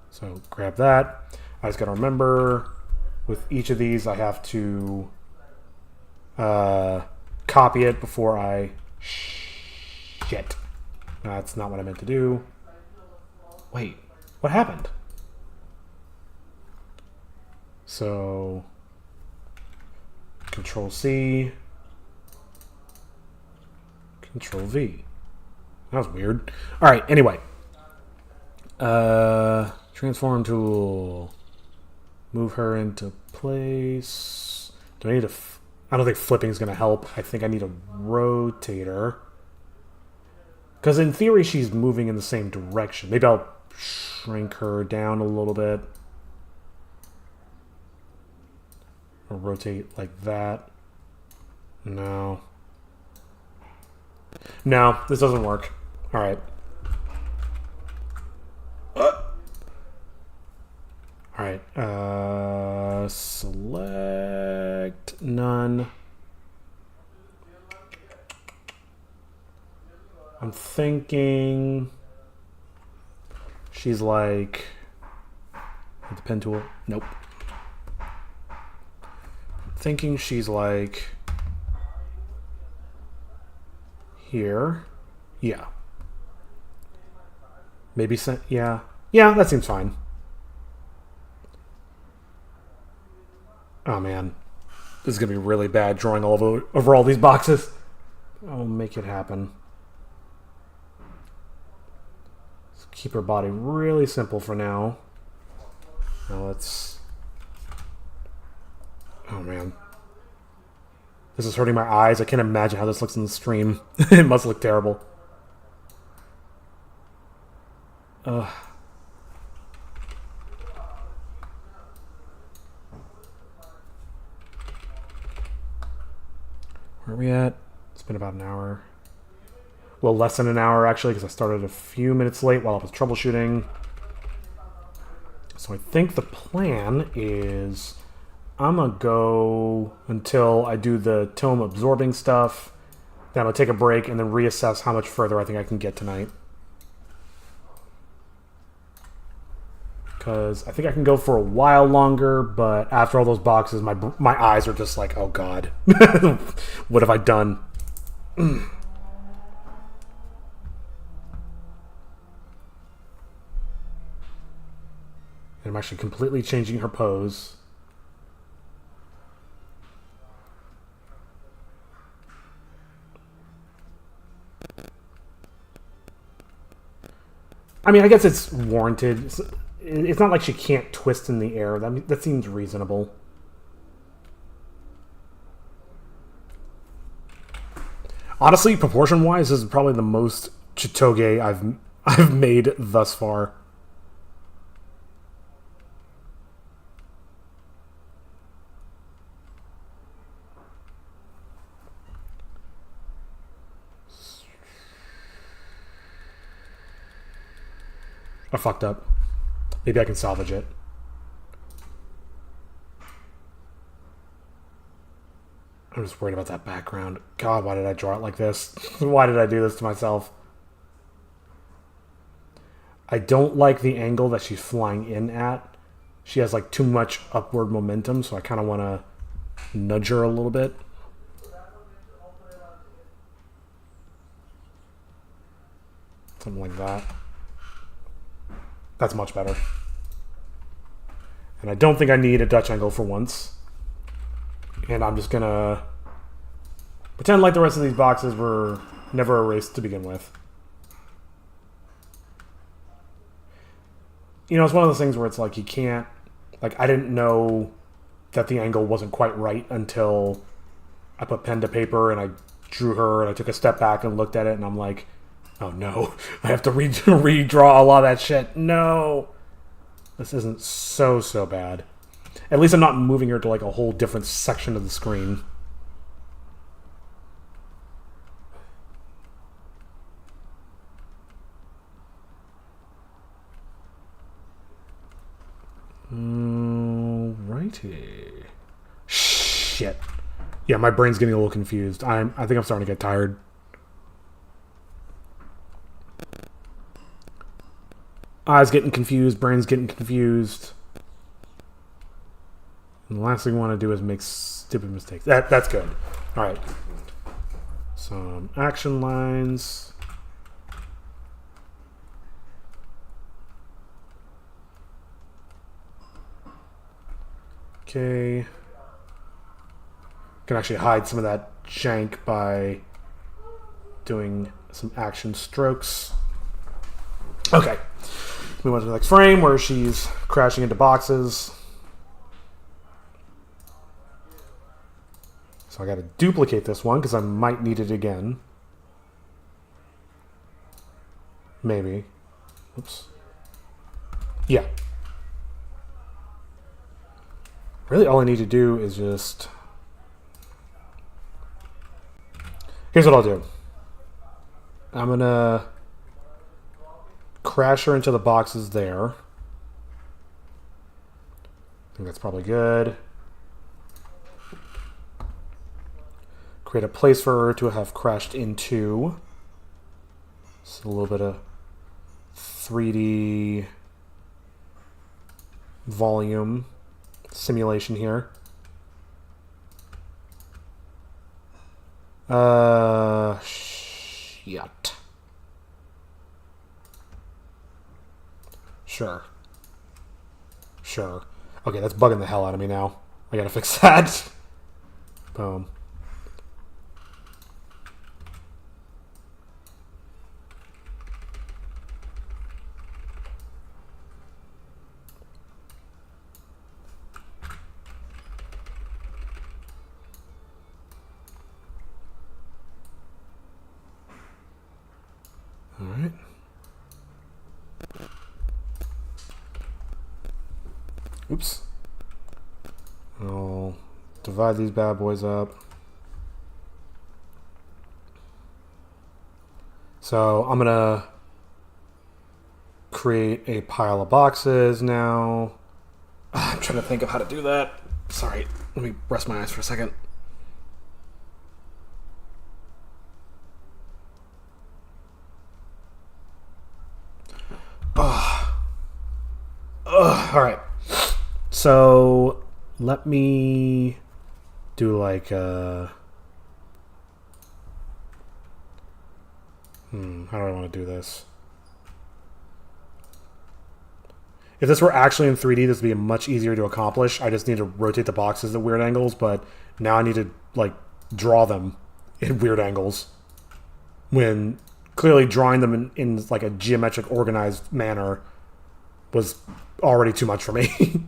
So grab that. I just got to remember with each of these, I have to copy it before I... Shit. That's not what I meant to do. Wait, what happened? So, Control C, Control V. That was weird. All right, anyway. Transform tool. Move her into place. Do I need to... I don't think flipping is going to help. I think I need a rotator. Because in theory, she's moving in the same direction. Maybe I'll shrink her down a little bit. Or rotate like that. No. No, this doesn't work. All right. All right. Select none. I'm thinking she's like with the pen tool. Nope. I'm thinking she's like here. Yeah. Maybe yeah. Yeah, that seems fine. Oh man. This is going to be really bad drawing over all these boxes. I'll make it happen. Keep her body really simple for now. Now let's... Oh, man. This is hurting my eyes. I can't imagine how this looks in the stream. It must look terrible. Ugh. Where are we at? It's been about an hour. Well, less than an hour, actually, because I started a few minutes late while I was troubleshooting. So I think the plan is I'm going to go until I do the tome absorbing stuff. Then I'll take a break and then reassess how much further I think I can get tonight. Because I think I can go for a while longer, but after all those boxes, my eyes are just like, oh god. What have I done? I'm actually completely changing her pose. I mean, I guess it's warranted. It's not like she can't twist in the air. That seems reasonable. Honestly, proportion-wise, this is probably the most Chitoge I've made thus far. I fucked up. Maybe I can salvage it. I'm just worried about that background. God, why did I draw it like this? Why did I do this to myself? I don't like the angle that she's flying in at. She has like too much upward momentum, so I kind of want to nudge her a little bit. Something like that. That's much better. And I don't think I need a Dutch angle for once. And I'm just gonna pretend like the rest of these boxes were never erased to begin with. You know, it's one of those things where it's like you can't... Like, I didn't know that the angle wasn't quite right until I put pen to paper and I drew her and I took a step back and looked at it and I'm like, oh no, I have to redraw a lot of that shit. No! This isn't so bad. At least I'm not moving her to like a whole different section of the screen. Alrighty. Shit. Yeah, my brain's getting a little confused. I think I'm starting to get tired. Eyes getting confused, brain's getting confused. And the last thing we want to do is make stupid mistakes. That's good. Alright. Some action lines. Okay. Can actually hide some of that jank by doing some action strokes. Okay. Move on to the next frame where she's crashing into boxes. So I got to duplicate this one because I might need it again. Maybe. Oops. Yeah. Really all I need to do is just... Here's what I'll do. I'm going to crash her into the boxes there. I think that's probably good. Create a place for her to have crashed into. Just a little bit of 3D volume simulation here. Shit. Sure. Okay, that's bugging the hell out of me now. I gotta fix that. Boom. All right. Oops. I'll divide these bad boys up. So I'm gonna create a pile of boxes now. I'm trying to think of how to do that. Sorry, let me rest my eyes for a second. All right. So let me do like How do I want to do this? If this were actually in 3D, this would be much easier to accomplish. I just need to rotate the boxes at weird angles, but now I need to, like, draw them in weird angles. When clearly drawing them in like, a geometric, organized manner was already too much for me.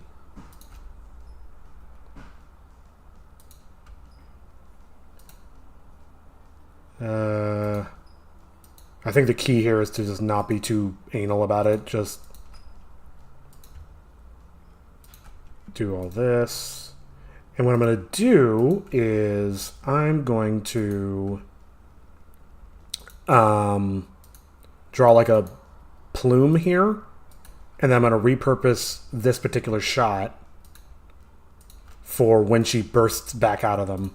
I think the key here is to just not be too anal about it. Just do all this. And what I'm going to do is I'm going to draw like a plume here. And then I'm going to repurpose this particular shot for when she bursts back out of them.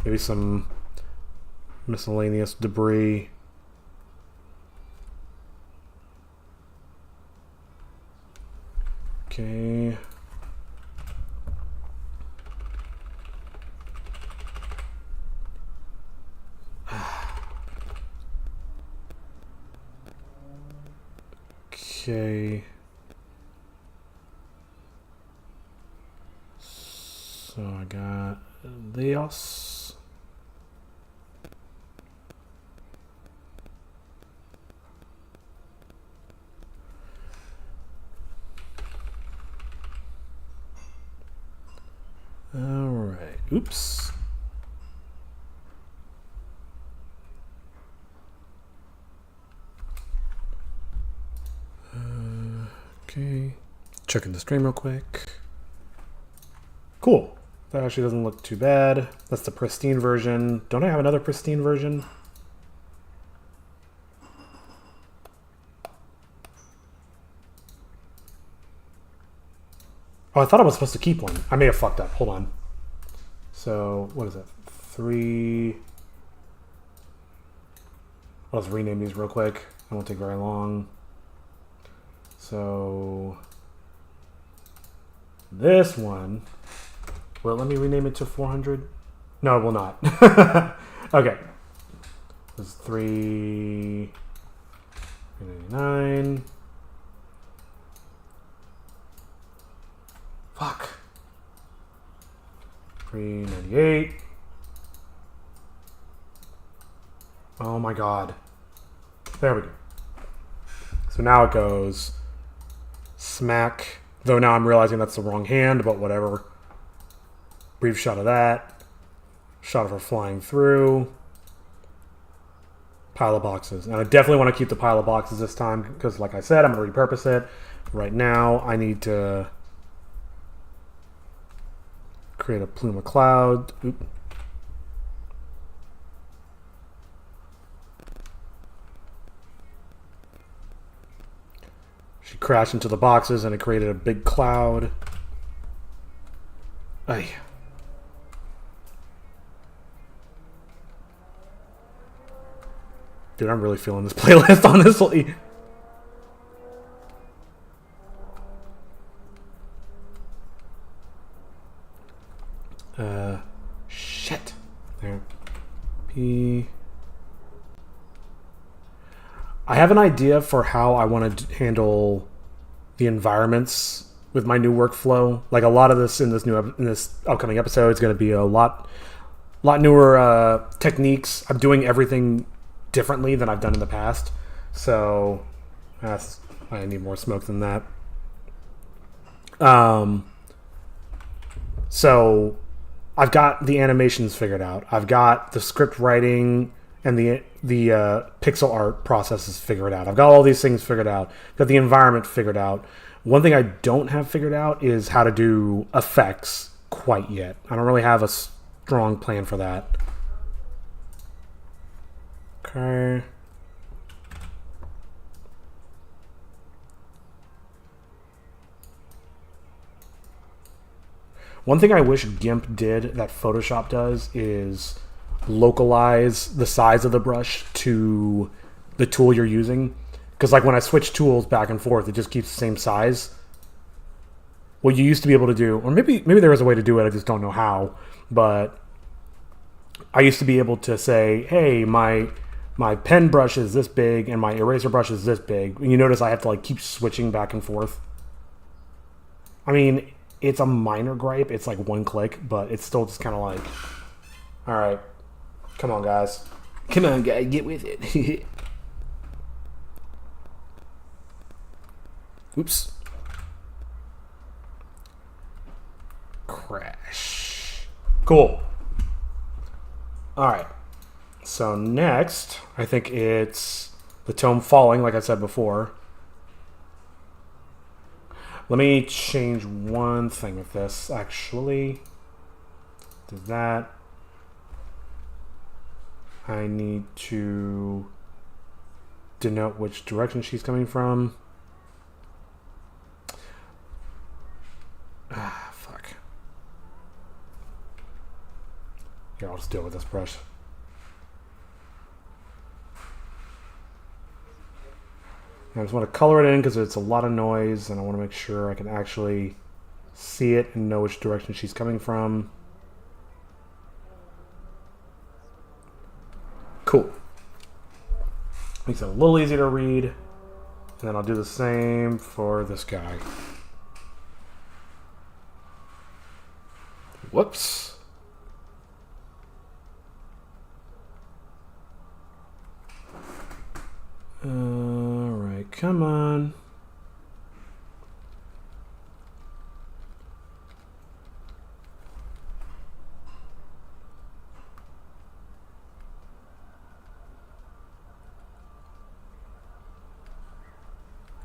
Maybe some miscellaneous debris. Okay. Okay. So I got this. All right. Oops. Okay. Checking the stream real quick. Cool. That actually doesn't look too bad. That's the pristine version. Don't I have another pristine version? Oh, I thought I was supposed to keep one. I may have fucked up. Hold on. So, what is it? 3... I'll just rename these real quick. It won't take very long. So... this one... Will it let me rename it to 400? No, it will not. Okay. This is 399. Fuck. 398. Oh my god. There we go. So now it goes smack. Though now I'm realizing that's the wrong hand, but whatever. Brief shot of that. Shot of her flying through. Pile of boxes. And I definitely want to keep the pile of boxes this time because, like I said, I'm going to repurpose it. Right now, I need to create a plume of cloud. Oop. She crashed into the boxes and it created a big cloud. Ay. Dude, I'm really feeling this playlist, honestly. Shit. There. P. I have an idea for how I want to handle the environments with my new workflow. Like a lot of this in this upcoming episode is going to be a lot newer techniques. I'm doing everything differently than I've done in the past. So I need more smoke than that. So I've got the animations figured out. I've got the script writing and the pixel art processes figured out. I've got all these things figured out. I've got the environment figured out. One thing I don't have figured out is how to do effects quite yet. I don't really have a strong plan for that. Okay. One thing I wish GIMP did that Photoshop does is localize the size of the brush to the tool you're using. Because like when I switch tools back and forth, it just keeps the same size. what you used to be able to do, or maybe there was a way to do it, I just don't know how, but I used to be able to say, hey, my pen brush is this big and my eraser brush is this big. And you notice I have to like keep switching back and forth. I mean, it's a minor gripe. It's like one click, but it's still just kind of like, all right, come on, guys. Come on, guys, get with it. Oops. Crash. Cool. All right. So next, I think it's the tome falling, like I said before. Let me change one thing with this, actually. Do that. I need to denote which direction she's coming from. Ah, fuck. Here, I'll just deal with this brush. I just want to color it in because it's a lot of noise and I want to make sure I can actually see it and know which direction she's coming from. Cool. Makes it a little easier to read. And then I'll do the same for this guy. Whoops. Alright, come on.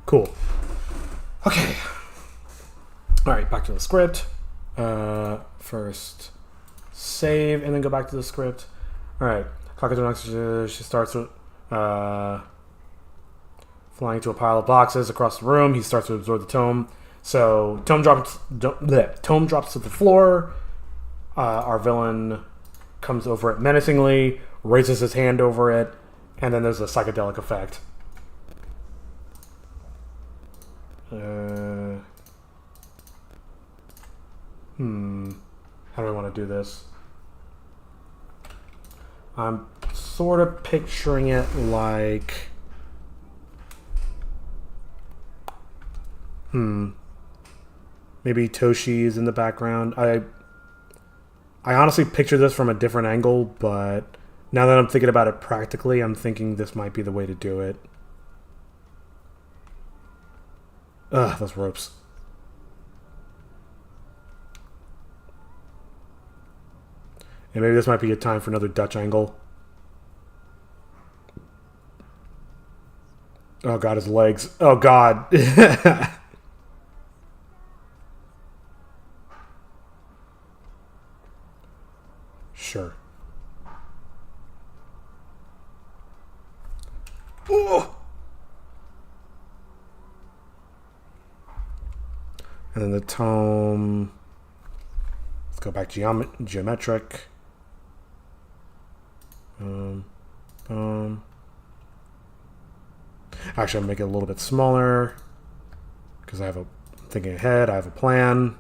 Cool. Okay. Alright, back to the script. First save and then go back to the script. Alright. Clock is she starts with flying to a pile of boxes across the room. He starts to absorb the tome. So tome drops to the floor. Our villain comes over it menacingly, raises his hand over it, and then there's a psychedelic effect. How do I want to do this? I'm sort of picturing it like... Maybe Toshi is in the background. I honestly picture this from a different angle, but now that I'm thinking about it practically, I'm thinking this might be the way to do it. Ugh, those ropes. And maybe this might be a time for another Dutch angle. Oh god, his legs. Oh god. Sure. Oh! And then the tome. Let's go back geometric. Actually, I'll make it a little bit smaller because I have thinking ahead. I have a plan.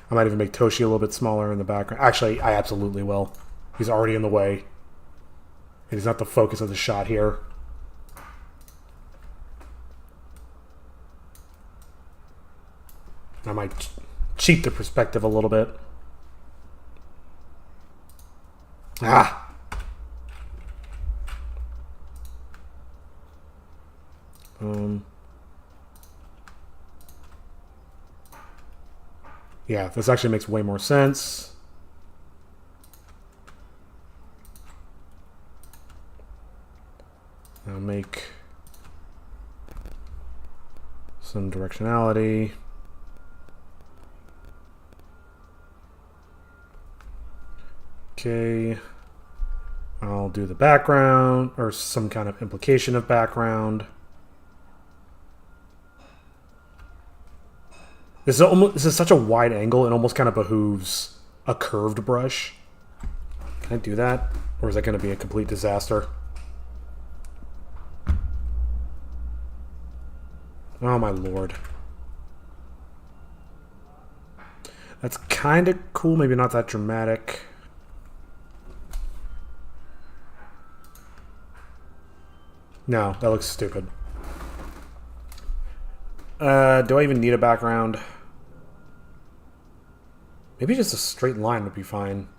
I might even make Toshi a little bit smaller in the background. Actually, I absolutely will. He's already in the way. And he's not the focus of the shot here. I might cheat the perspective a little bit. Ah! Yeah, this actually makes way more sense. I'll make some directionality. Okay. I'll do the background, or some kind of implication of background. This is such a wide angle, it almost kind of behooves a curved brush. Can I do that? Or is that going to be a complete disaster? Oh my lord. That's kind of cool, maybe not that dramatic. No, that looks stupid. Do I even need a background? Maybe just a straight line would be fine.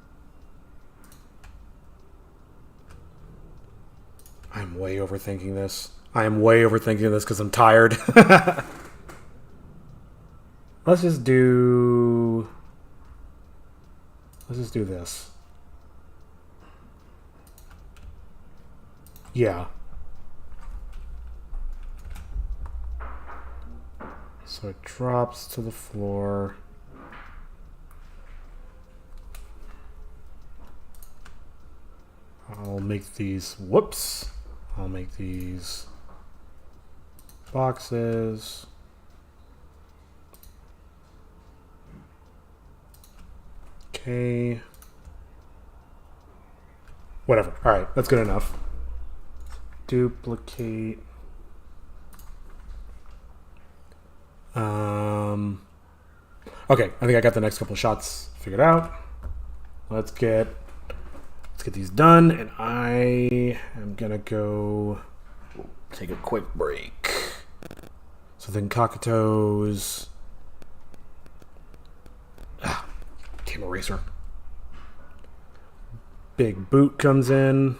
I'm way overthinking this. I am way overthinking this because I'm tired. Let's just do this. Yeah. So it drops to the floor. I'll make these, whoops. I'll make these boxes. Okay. Whatever. All right, that's good enough. Duplicate. Okay, I think I got the next couple shots figured out. Let's get these done, and I am gonna go take a quick break. So then Kakato's Team Eraser. Big boot comes in.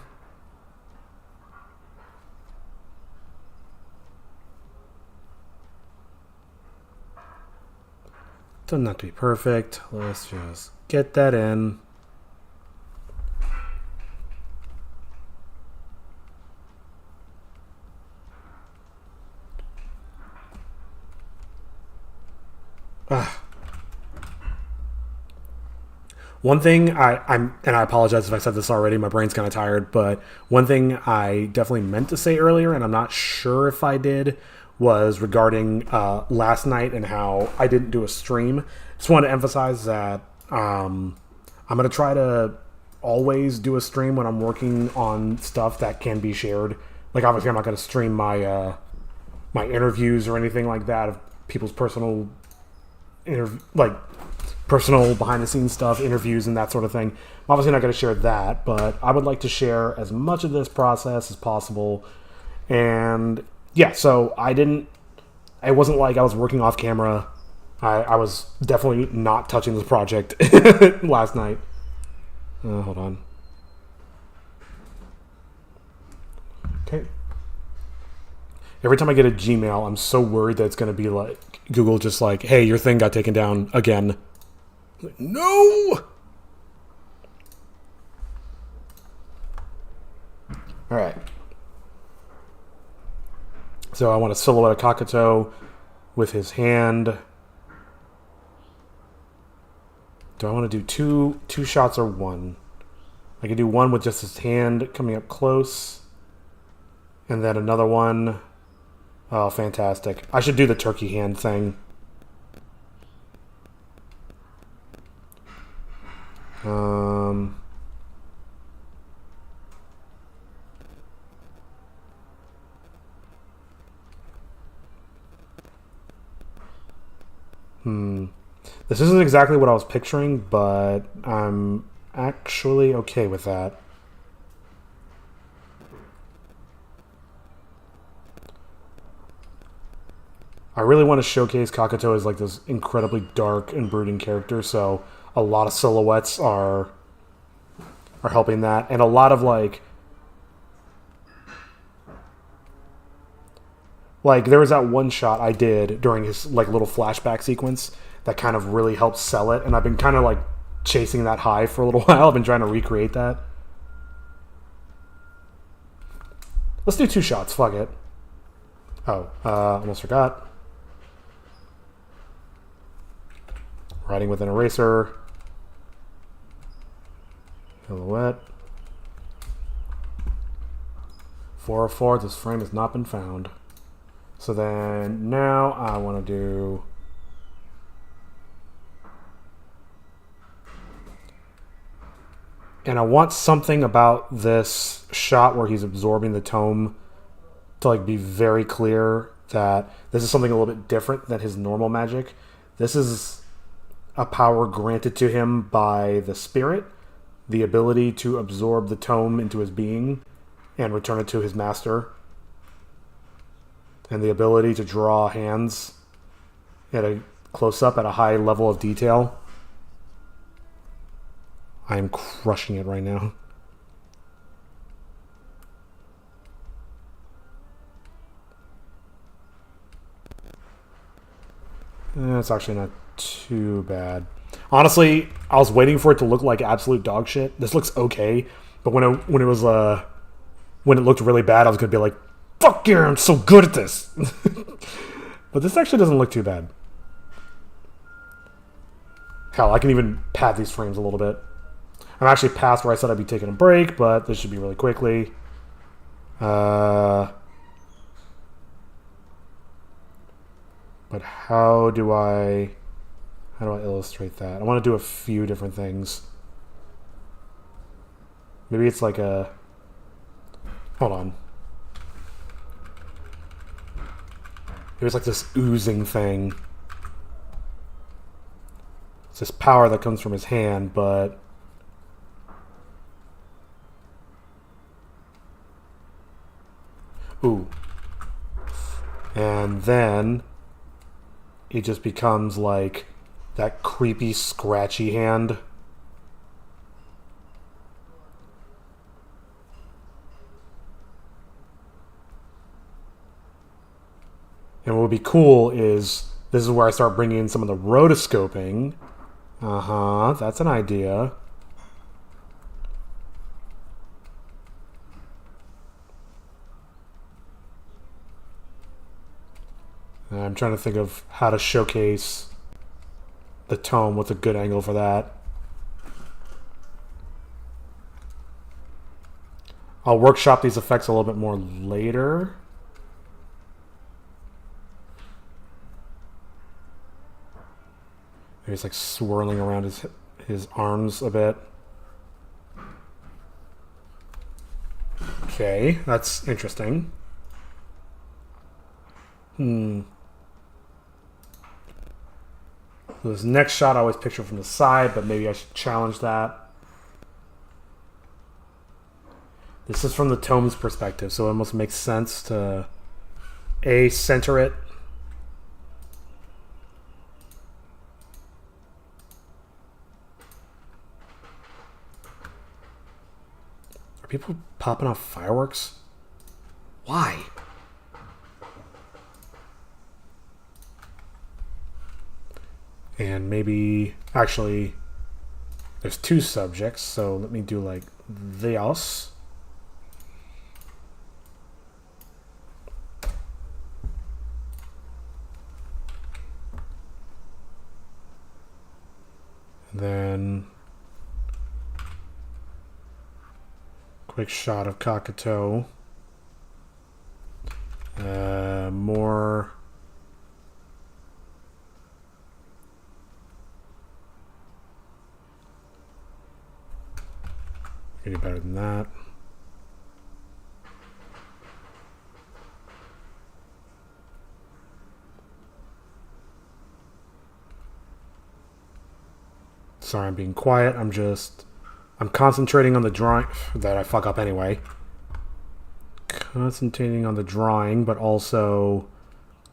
Doesn't have to be perfect. Let's just get that in. One thing and I apologize if I said this already, my brain's kind of tired, but one thing I definitely meant to say earlier, and I'm not sure if I did, was regarding last night and how I didn't do a stream. Just wanted to emphasize that I'm going to try to always do a stream when I'm working on stuff that can be shared. Like, obviously, I'm not going to stream my my interviews or anything like that of people's personal personal behind-the-scenes stuff, interviews, and that sort of thing. I'm obviously not going to share that, but I would like to share as much of this process as possible. And yeah, so it wasn't like I was working off camera. I was definitely not touching this project last night. Hold on. Okay. Every time I get a Gmail, I'm so worried that it's going to be like Google just like, hey, your thing got taken down again. Like, no! All right. So I want to silhouette a Kakato with his hand. Do I want to do two shots or one? I could do one with just his hand coming up close. And then another one. Oh, fantastic. I should do the turkey hand thing. This isn't exactly what I was picturing, but I'm actually okay with that. I really want to showcase Kakato as like this incredibly dark and brooding character, so a lot of silhouettes are helping that, and a lot of like there was that one shot I did during his like little flashback sequence that kind of really helped sell it, and I've been kind of like chasing that high for a little while. I've been trying to recreate that. Let's do two shots. Fuck it. Oh, almost forgot. Writing with an eraser. Silhouette. 404, this frame has not been found. So then now I want to do... And I want something about this shot where he's absorbing the tome to like be very clear that this is something a little bit different than his normal magic. This is a power granted to him by the spirit, the ability to absorb the tome into his being and return it to his master, and the ability to draw hands at a close-up at a high level of detail. I am crushing it right now. It's actually not too bad. Honestly, I was waiting for it to look like absolute dog shit. This looks okay, but when it looked really bad, I was gonna be like, "Fuck yeah, I'm so good at this." But this actually doesn't look too bad. Hell, I can even pad these frames a little bit. I'm actually past where I said I'd be taking a break, but this should be really quickly. But how do I illustrate that? I want to do a few different things. Maybe it's like a... Hold on. Maybe it's like this oozing thing. It's this power that comes from his hand, but... Ooh. And then it just becomes like that creepy, scratchy hand. And what would be cool is this is where I start bringing in some of the rotoscoping. That's an idea. I'm trying to think of how to showcase the tome. What's a good angle for that? I'll workshop these effects a little bit more later. Maybe it's like swirling around his arms a bit. Okay, that's interesting. So this next shot I always picture from the side, but maybe I should challenge that. This is from the tome's perspective, so it almost makes sense to A, center it. Are people popping off fireworks? Why? And maybe, actually, there's two subjects, so let me do like this. And then, quick shot of Kakato. More... Any better than that. Sorry, I'm being quiet. I'm concentrating on the drawing that I fuck up anyway. Concentrating on the drawing, but also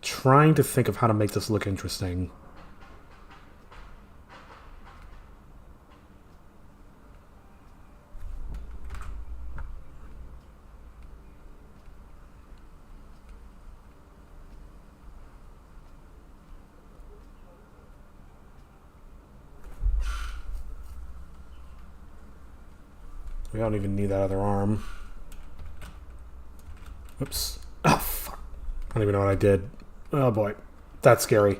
trying to think of how to make this look interesting. We don't even need that other arm. Oops. Oh, fuck. I don't even know what I did. Oh, boy. That's scary. Do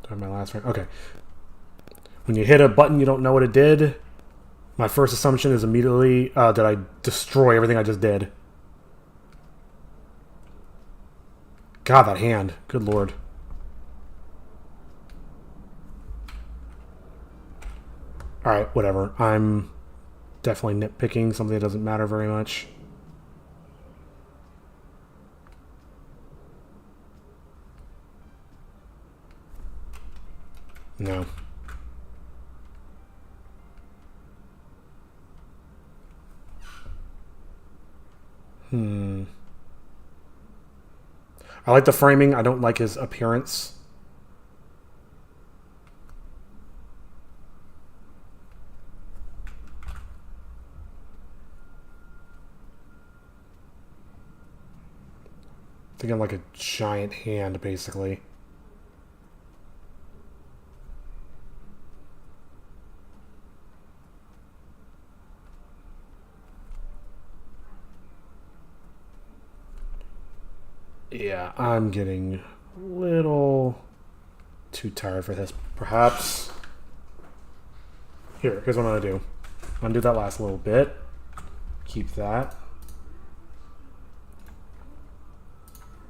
I have my last frame? Okay. When you hit a button you don't know what it did, my first assumption is immediately, did I destroy everything I just did? God, that hand. Good lord. Alright, whatever. I'm definitely nitpicking something that doesn't matter very much. No. I like the framing. I don't like his appearance. Thinking like a giant hand, basically. Yeah, I'm getting a little too tired for this. Perhaps. Here's what I'm going to do. Undo that last little bit. Keep that.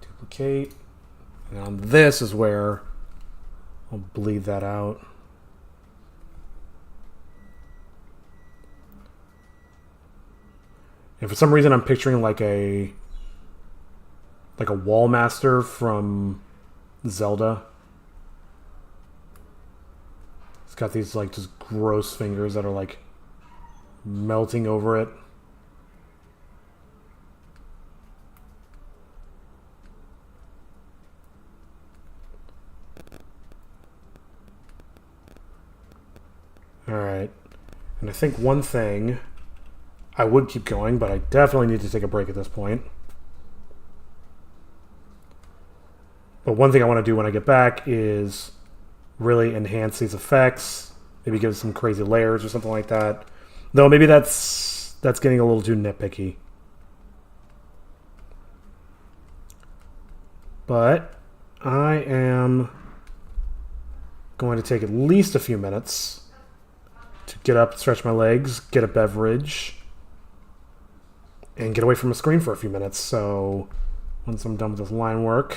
Duplicate. And this is where I'll bleed that out. And for some reason I'm picturing like a wall master from Zelda. It's got these like just gross fingers that are like melting over it. Alright. And I think one thing, I would keep going, but I definitely need to take a break at this point. But one thing I want to do when I get back is really enhance these effects. Maybe give some crazy layers or something like that. Though maybe that's getting a little too nitpicky. But I am going to take at least a few minutes to get up, stretch my legs, get a beverage, and get away from a screen for a few minutes. So once I'm done with this line work,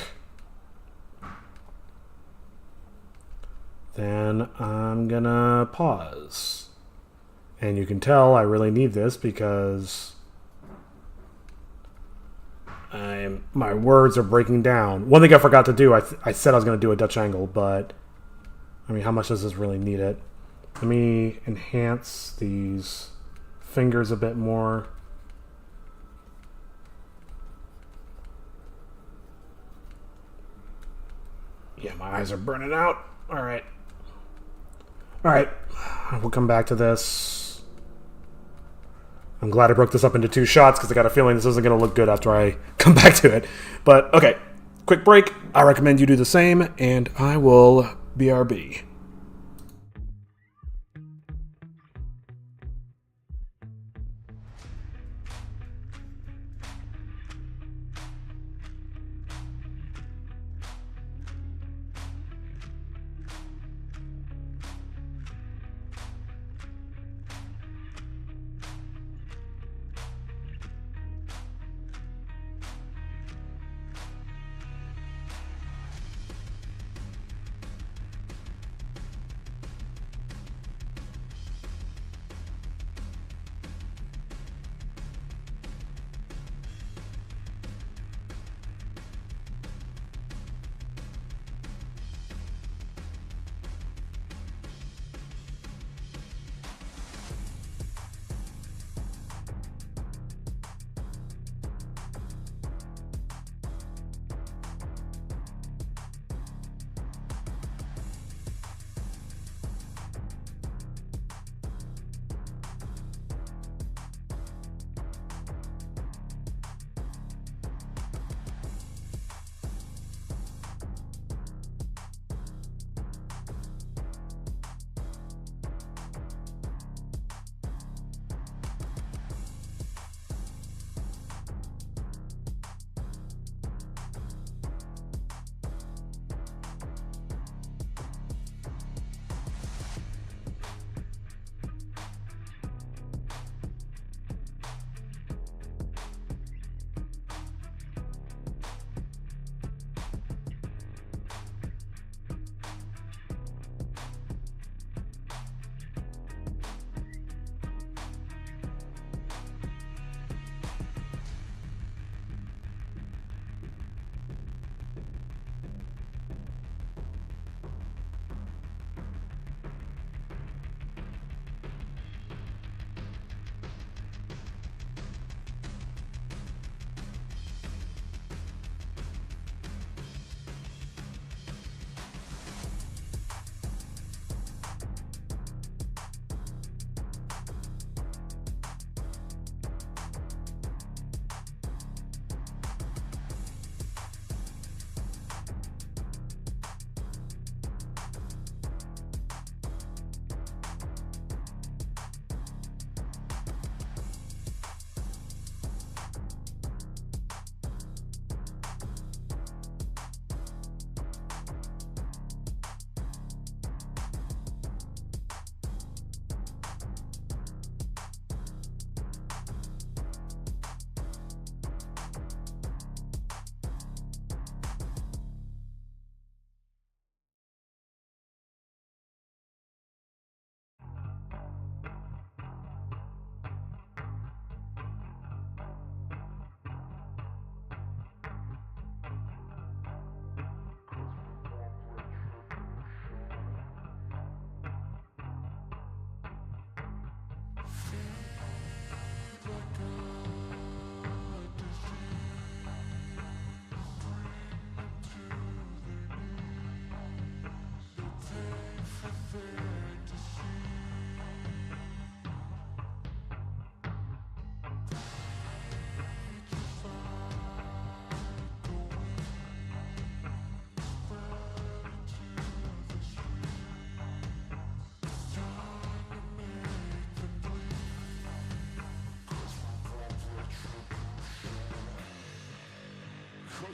then I'm gonna pause. And you can tell I really need this because my words are breaking down. One thing I forgot to do, I said I was gonna do a Dutch angle, but I mean, how much does this really need it? Let me enhance these fingers a bit more. Yeah, my eyes are burning out. All right. We'll come back to this. I'm glad I broke this up into 2 shots because I got a feeling this isn't going to look good after I come back to it. But, okay. Quick break. I recommend you do the same, and I will BRB.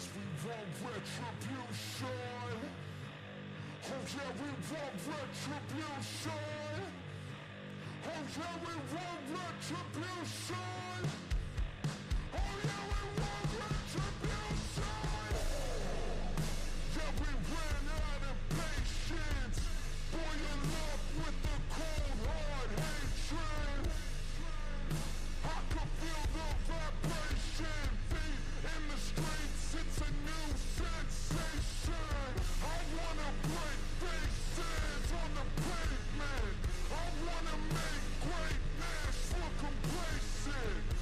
Cause we want retribution. Oh yeah, we want retribution. Oh yeah, we want retribution. Oh yeah, we want retribution. Yeah, we ran out of patience. Boil up with the cold hard hatred. I can feel the vibration. Feet in the streets, it's a new sensation. I wanna break faces on the pavement. I wanna make greatness look complacent.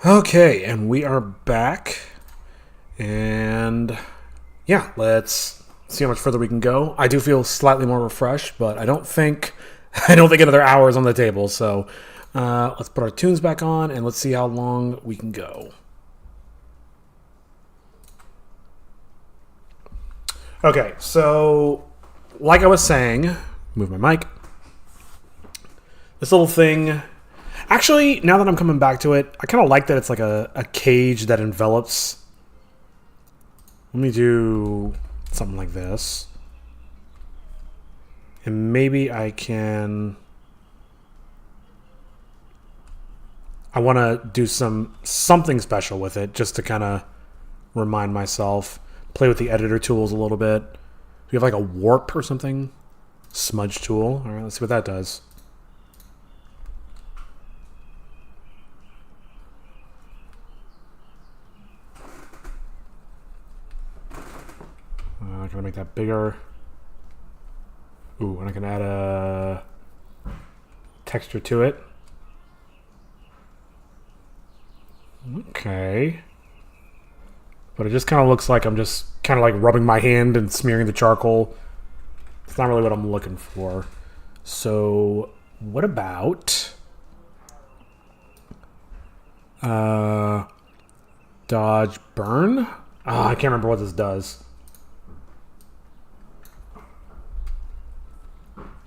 Okay, and we are back. And yeah, let's see how much further we can go. I do feel slightly more refreshed, but I don't think another hour is on the table. So let's put our tunes back on and let's see how long we can go. Okay, so like I was saying, move my mic. This little thing. Actually, now that I'm coming back to it, I kind of like that it's like a cage that envelops. Let me do something like this. And maybe I can... I want to do something special with it just to kind of remind myself. Play with the editor tools a little bit. Do you have like a warp or something? Smudge tool. All right, let's see what that does. I'm going to make that bigger. Ooh, and I can add a texture to it. Okay. But it just kind of looks like I'm just kind of like rubbing my hand and smearing the charcoal. It's not really what I'm looking for. So what about dodge burn? I can't remember what this does.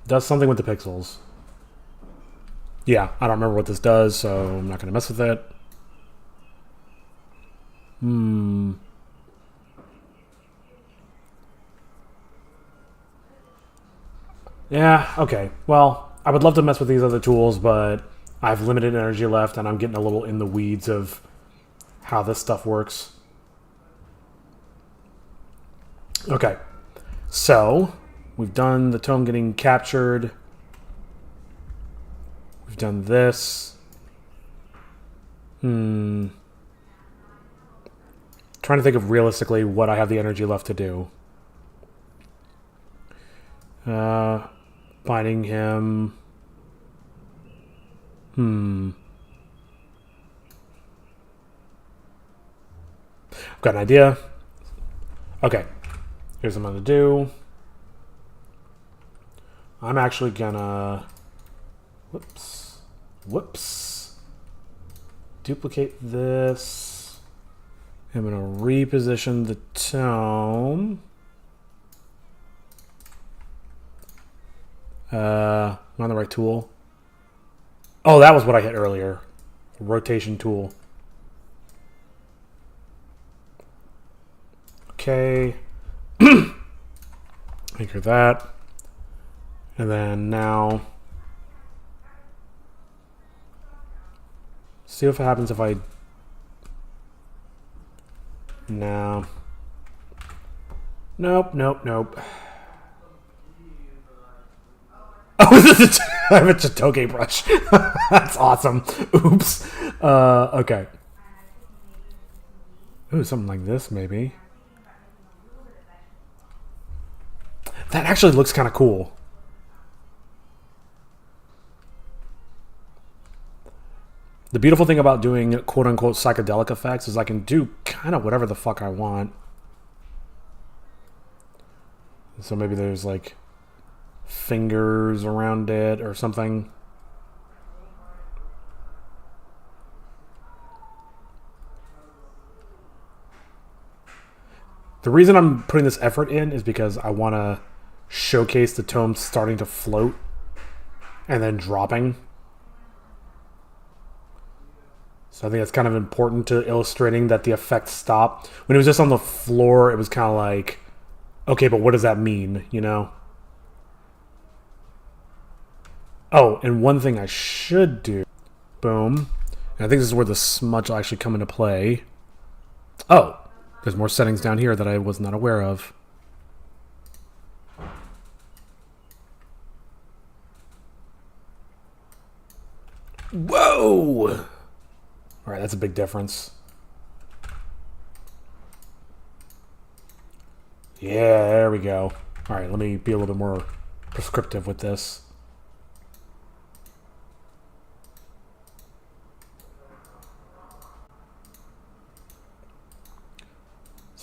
Does something with the pixels. Yeah, I don't remember what this does, so I'm not going to mess with it. Yeah, okay. Well, I would love to mess with these other tools, but I have limited energy left, and I'm getting a little in the weeds of how this stuff works. Okay. So... we've done the tome getting captured. We've done this. Trying to think of realistically what I have the energy left to do. Binding him. I've got an idea. Okay. Here's what I'm going to do. I'm actually gonna, whoops, duplicate this. I'm gonna reposition the tome. Am I on the right tool? Oh, that was what I hit earlier. Rotation tool. Okay. Anchor that. And then now, see what happens if I, no, nope. Oh, this is I have a Chitoge brush. That's awesome. Oops. Okay. Ooh, something like this maybe. That actually looks kind of cool. The beautiful thing about doing quote-unquote psychedelic effects is I can do kind of whatever the fuck I want. So maybe there's like fingers around it or something. The reason I'm putting this effort in is because I want to showcase the tome starting to float and then dropping. So I think it's kind of important to illustrating that the effect stopped. When it was just on the floor, it was kind of like, okay, but what does that mean, you know? Oh, and one thing I should do. Boom. And I think this is where the smudge will actually come into play. Oh, there's more settings down here that I was not aware of. Whoa! All right, that's a big difference. Yeah, there we go. All right, let me be a little bit more prescriptive with this.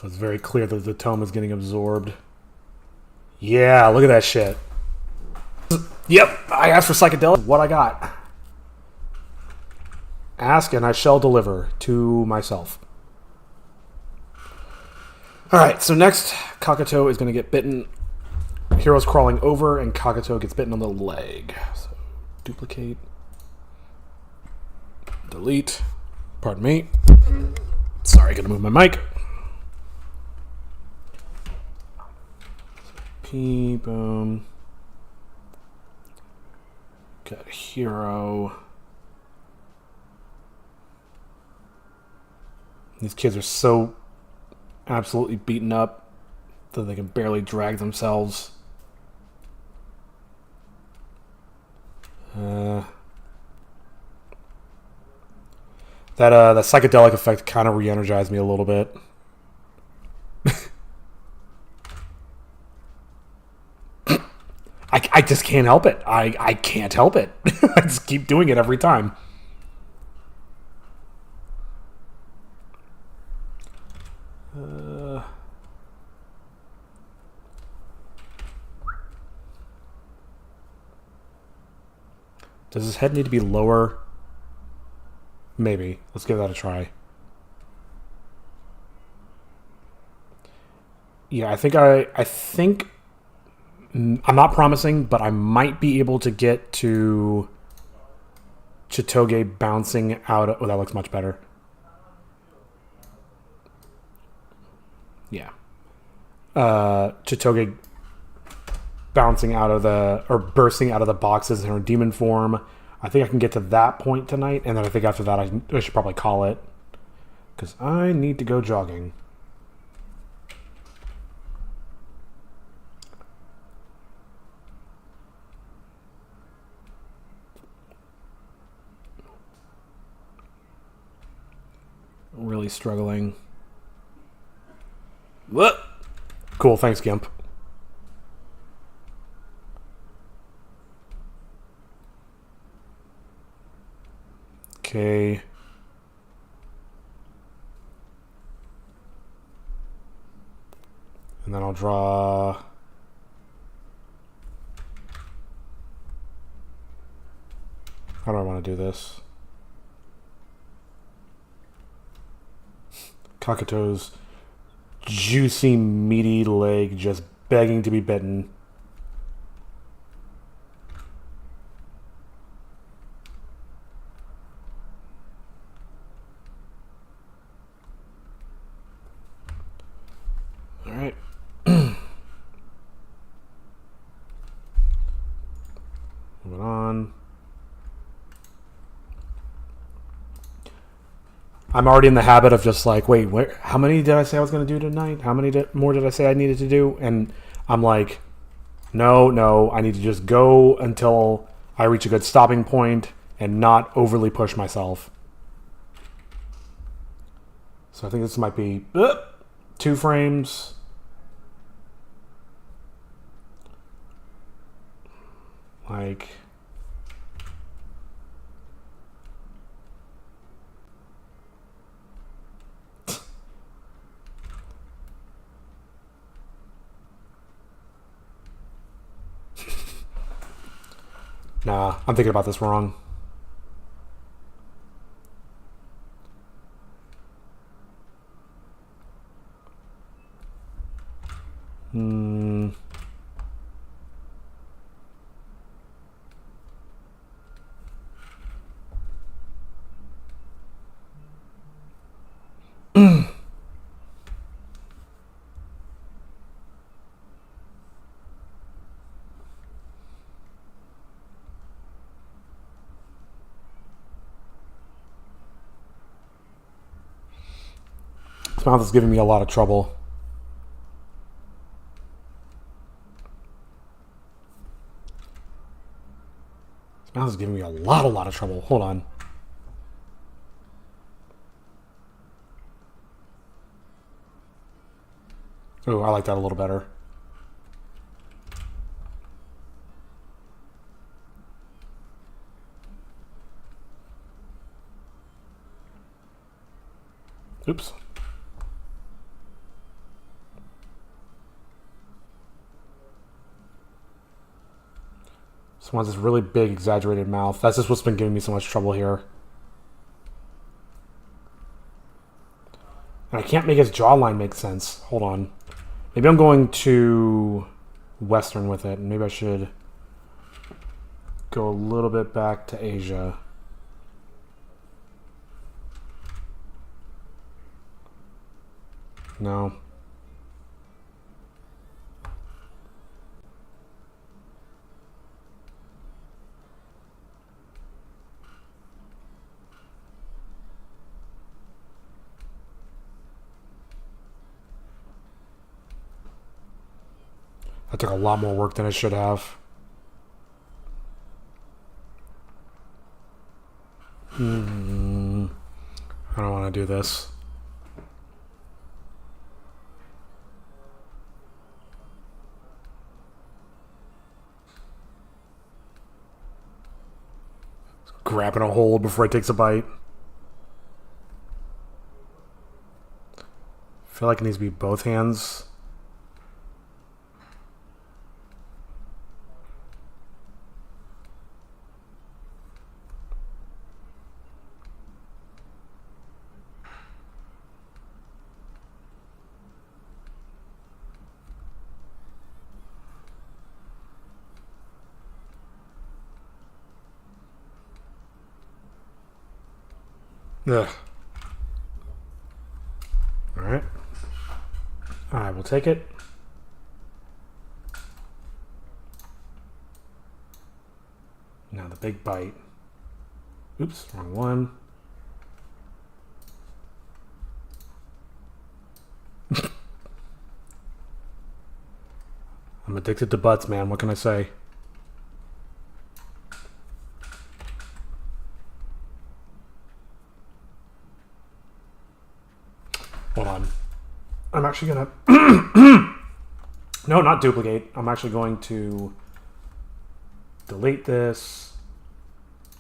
So it's very clear that the tome is getting absorbed. Yeah, look at that shit. Yep, I asked for psychedelic. What I got. Ask and I shall deliver to myself. Alright, so next, Kakato is going to get bitten. Hero's crawling over, and Kakato gets bitten on the leg. So, duplicate. Delete. Pardon me. Sorry, gotta move my mic. P, boom. Got Hero. These kids are so absolutely beaten up that they can barely drag themselves. That psychedelic effect kind of re-energized me a little bit. I just can't help it. I can't help it. I just keep doing it every time. Does his head need to be lower? Maybe. Let's give that a try. Yeah, I think I'm not promising, but I might be able to get to Chitoge bouncing out of... Oh, that looks much better. Yeah. Chitoge bouncing out of the... Or bursting out of the boxes in her demon form. I think I can get to that point tonight, and then I think after that I should probably call it. Because I need to go jogging. Really struggling. What? Cool, thanks, Gimp. Okay. And then I'll draw... How do I want to do this? Kakato's juicy, meaty leg just begging to be bitten. All right. Moving on. I'm already in the habit of just like, wait, how many did I say I was going to do tonight? How many more did I say I needed to do? And I'm like, no, I need to just go until I reach a good stopping point and not overly push myself. So I think this might be 2 frames. Like... Nah, I'm thinking about this wrong. This mouth is giving me a lot of trouble. This mouth is giving me a lot of trouble. Hold on. Oh, I like that a little better. Oops. This one has this really big, exaggerated mouth. That's just what's been giving me so much trouble here. And I can't make his jawline make sense. Hold on. Maybe I'm going too Western with it. Maybe I should go a little bit back to Asia. No. That took a lot more work than it should have. I don't want to do this. Grabbing a hold before it takes a bite. I feel like it needs to be both hands. Ugh. Alright. I will take it. Now the big bite. Oops, wrong one. I'm addicted to butts, man. What can I say? Hold on. I'm actually gonna... No, not duplicate. I'm actually going to delete this.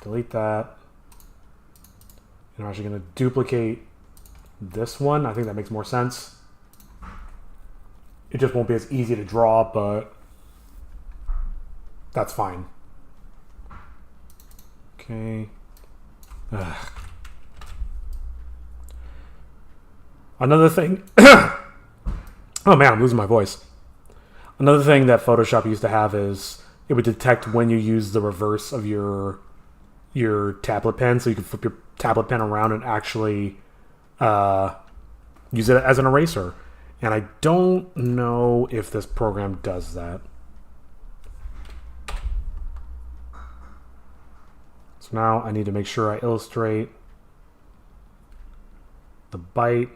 Delete that. And I'm actually gonna duplicate this one. I think that makes more sense. It just won't be as easy to draw, but that's fine. Okay. Ugh. Another thing... Oh man, I'm losing my voice. Another thing that Photoshop used to have is it would detect when you use the reverse of your tablet pen, so you can flip your tablet pen around and actually use it as an eraser. And I don't know if this program does that. So now I need to make sure I illustrate the bite.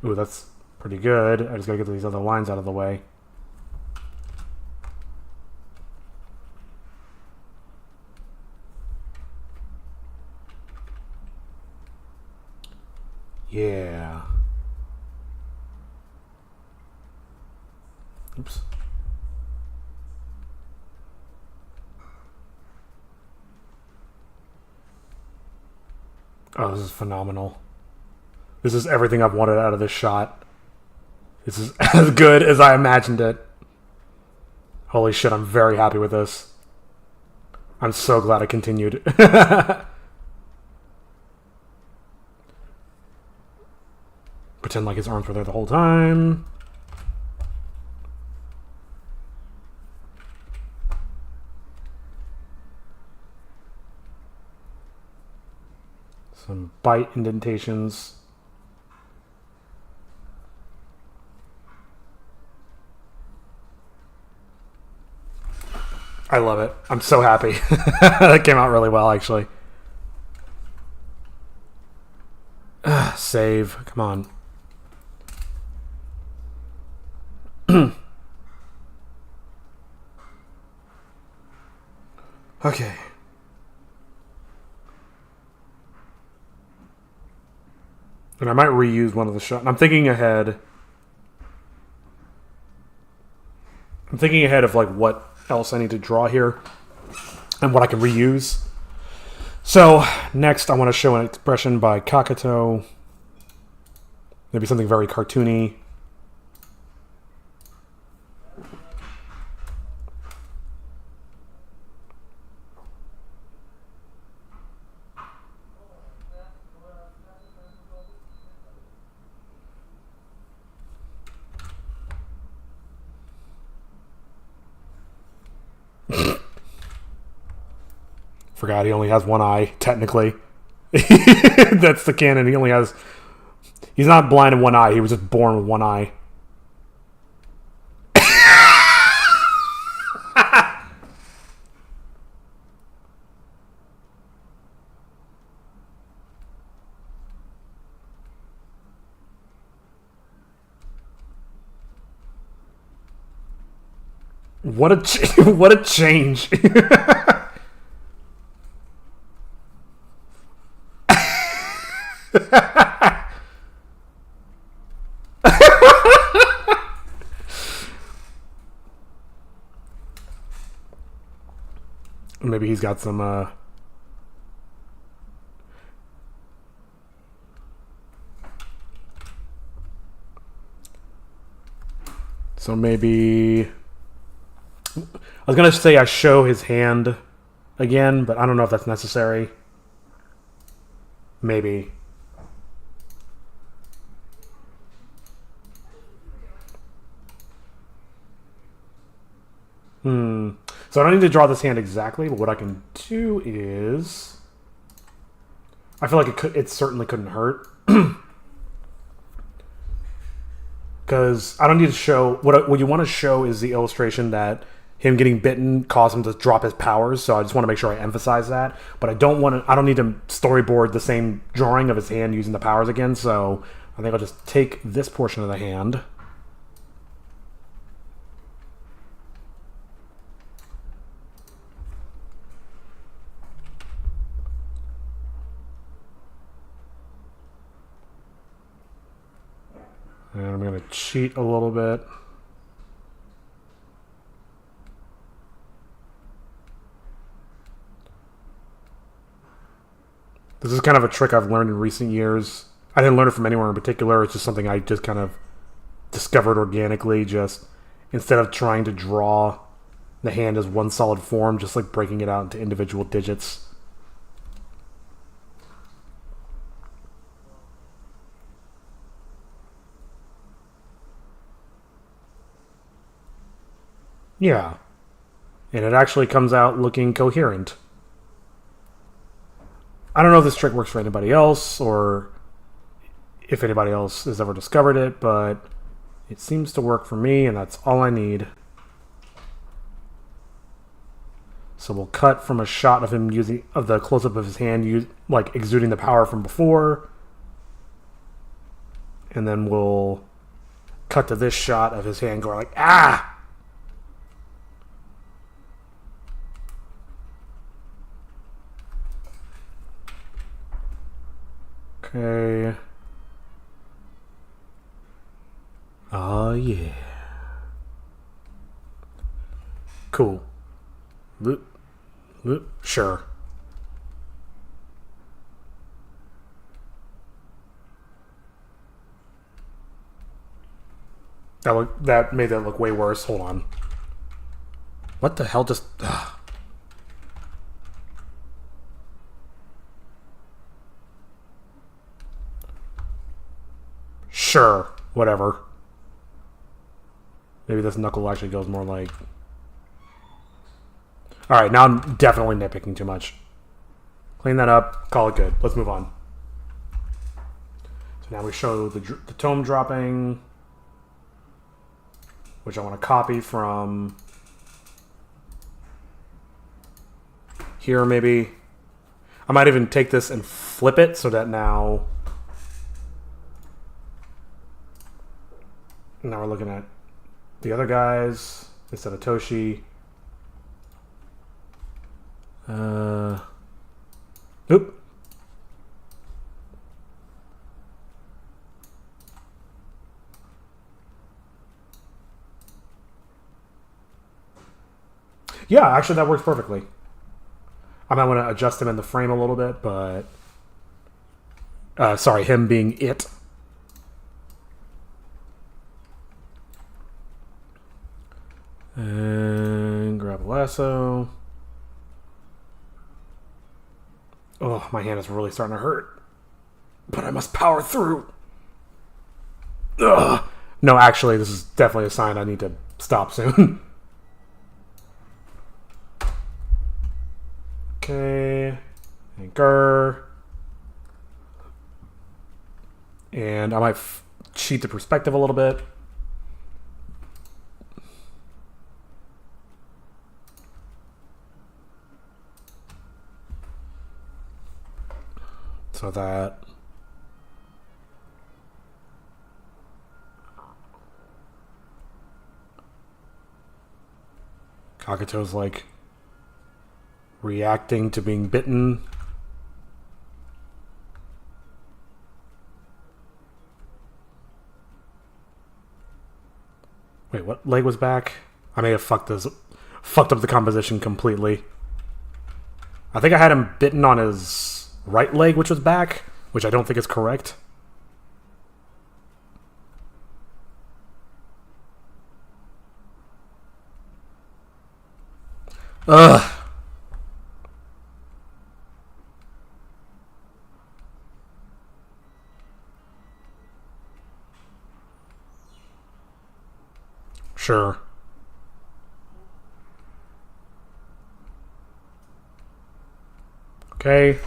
Ooh, that's pretty good. I just gotta get these other lines out of the way. Yeah. Oops. Oh, this is phenomenal. This is everything I've wanted out of this shot. This is as good as I imagined it. Holy shit, I'm very happy with this. I'm so glad I continued. Pretend like his arms were there the whole time. Some bite indentations. I love it. I'm so happy. That came out really well, actually. Save. Come on. Okay. And I might reuse one of the shots. I'm thinking ahead. I'm thinking ahead of like what else I need to draw here and what I can reuse. So next I want to show an expression by Kakato. Maybe something very cartoony. Forgot he only has one eye, technically. That's the canon. He only has... He's not blind in one eye. He was just born with one eye. What a change. Maybe he's got some so maybe I was gonna say I show his hand again, but I don't know if that's necessary. Maybe. So I don't need to draw this hand exactly, but what I can do is... I feel like it certainly couldn't hurt. Because I don't need to show... What you want to show is the illustration that him getting bitten caused him to drop his powers, so I just want to make sure I emphasize that. But I don't need to storyboard the same drawing of his hand using the powers again, so I think I'll just take this portion of the hand... And I'm going to cheat a little bit. This is kind of a trick I've learned in recent years. I didn't learn it from anywhere in particular. It's just something I just kind of discovered organically. Just instead of trying to draw the hand as one solid form, just like breaking it out into individual digits. Yeah. And it actually comes out looking coherent. I don't know if this trick works for anybody else or if anybody else has ever discovered it, but it seems to work for me, and that's all I need. So we'll cut from a shot of him of the close-up of his hand, like exuding the power from before. And then we'll cut to this shot of his hand going like, ah! Okay. Oh, yeah. Cool. Loop. Sure. That made that look way worse. Hold on. What the hell just... Ugh. Sure, whatever. Maybe this knuckle actually goes more like... Alright, now I'm definitely nitpicking too much. Clean that up, call it good. Let's move on. So now we show the tome dropping, which I want to copy from here maybe. I might even take this and flip it so that now we're looking at the other guys instead of Toshi. Oop. Yeah, actually that works perfectly. I might want to adjust him in the frame a little bit, but... sorry, him being it. And grab a lasso. Oh, my hand is really starting to hurt. But I must power through. Ugh. No, actually, this is definitely a sign I need to stop soon. Okay. Anchor. And I might cheat the perspective a little bit. So that Kakuto's like reacting to being bitten. Wait, what leg was back? I may have fucked up the composition completely. I think I had him bitten on his right leg, which was back, which I don't think is correct. Ugh. Sure. Okay.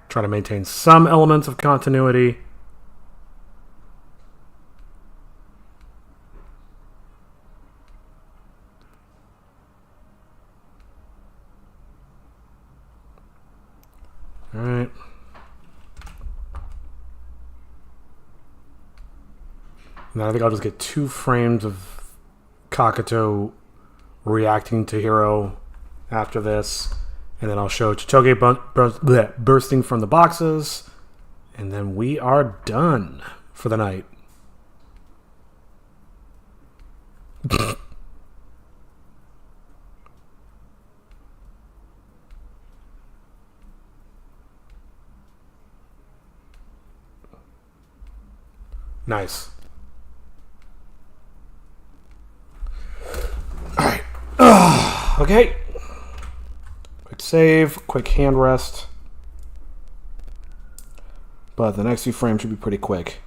Try to maintain some elements of continuity. All right. And then I think I'll just get 2 frames of Kakuto reacting to Hiro after this. And then I'll show Chichoge bursting from the boxes. And then we are done for the night. Nice. Alright. Okay. Quick save, quick hand rest. But the next few frames should be pretty quick.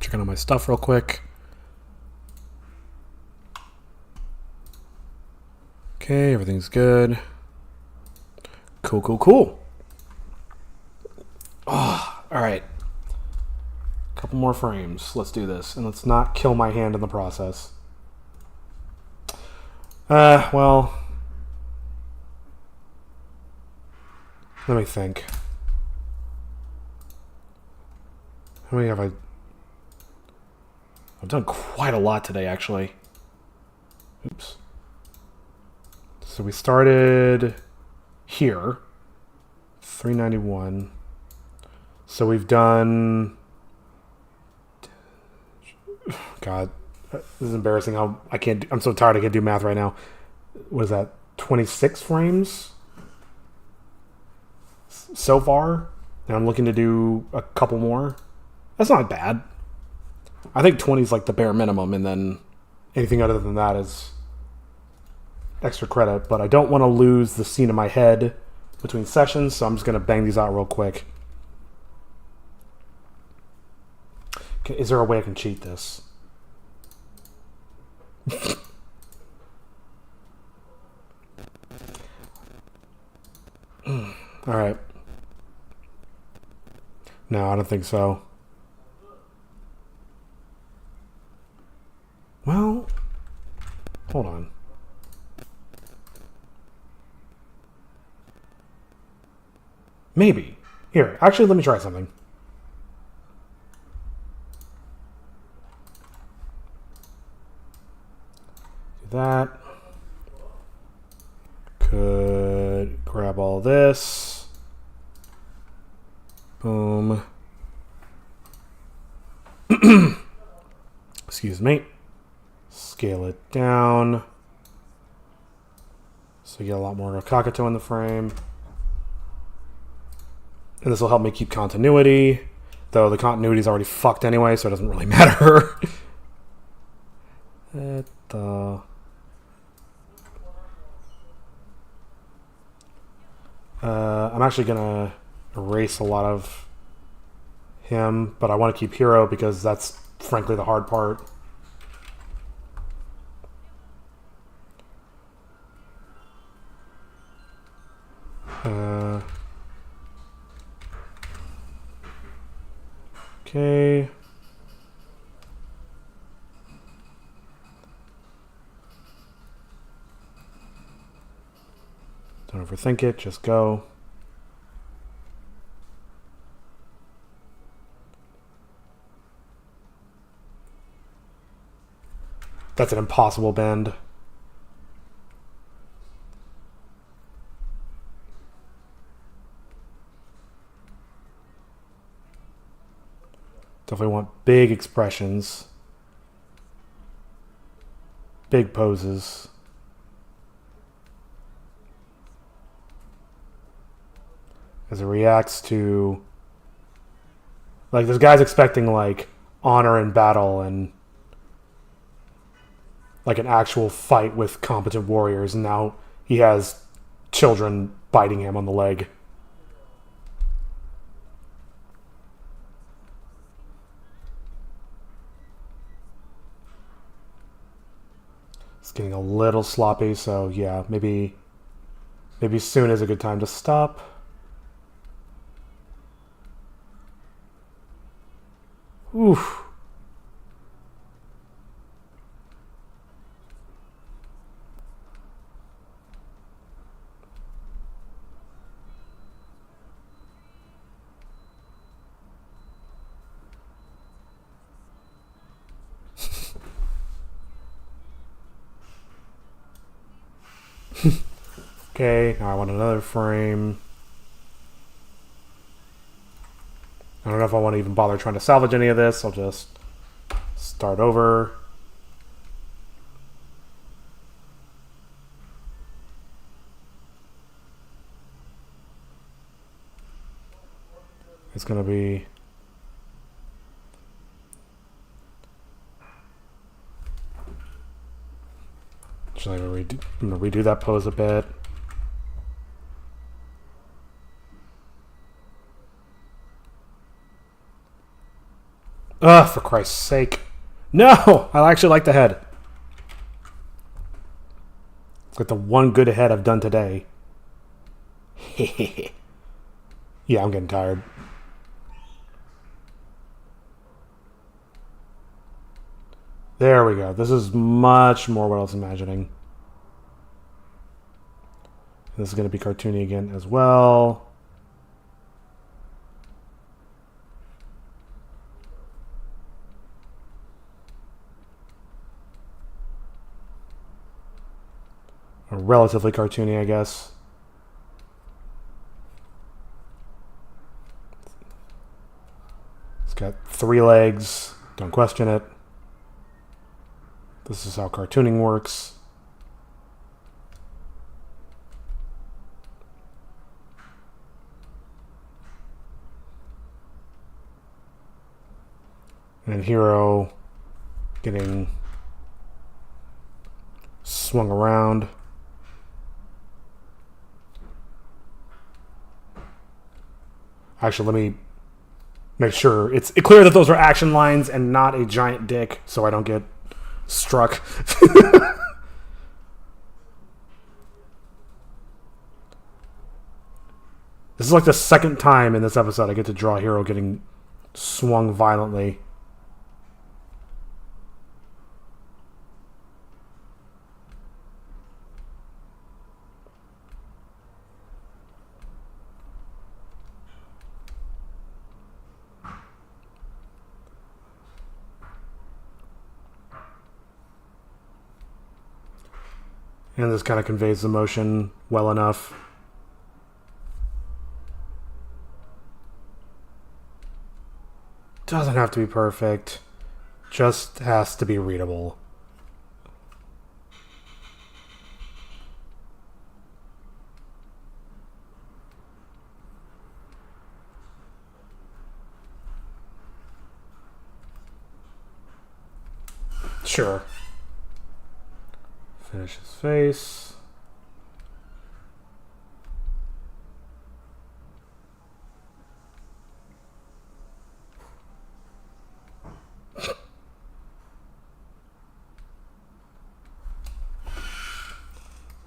Checking on my stuff real quick. Okay, everything's good. Cool. Oh, all right. Couple more frames. Let's do this. And let's not kill my hand in the process. Well. Let me think. How many have I... I've done quite a lot today, actually. Oops. So we started here. 391. So we've done... God. This is embarrassing how I can't... I'm so tired I can't do math right now. What is that? 26 frames? So far? And I'm looking to do a couple more. That's not bad. I think 20 is like the bare minimum, and then anything other than that is extra credit. But I don't want to lose the scene in my head between sessions, so I'm just going to bang these out real quick. Okay, is there a way I can cheat this? Alright. No, I don't think so. Well, hold on. Maybe. Here, actually, let me try something. Do that. Could grab all this. Boom. Excuse me. Scale it down. So you get a lot more Kakuto in the frame. And this will help me keep continuity. Though the continuity's already fucked anyway, so it doesn't really matter. I'm actually gonna erase a lot of him, but I want to keep Hero because that's frankly the hard part. Okay. Don't overthink it, just go. That's an impossible bend. Definitely want big expressions. Big poses. As it reacts to... Like, this guy's expecting, like, honor in battle and... like an actual fight with competent warriors, and now he has children biting him on the leg. It's getting a little sloppy, so yeah, maybe soon is a good time to stop. Oof. Okay, now I want another frame. I don't know if I want to even bother trying to salvage any of this. I'll just start over. It's going to be... Actually, I'm going to redo that pose a bit. Ugh, for Christ's sake. No! I actually like the head. It's like the one good head I've done today. Yeah, I'm getting tired. There we go. This is much more what I was imagining. This is going to be cartoony again as well. Or relatively cartoony, I guess. It's got 3 legs. Don't question it. This is how cartooning works. And Hero getting swung around. Actually, let me make sure it's clear that those are action lines and not a giant dick, so I don't get struck. This is like the second time in this episode I get to draw Hero getting swung violently. And this kind of conveys the motion well enough. Doesn't have to be perfect. Just has to be readable. Sure. Finish his face.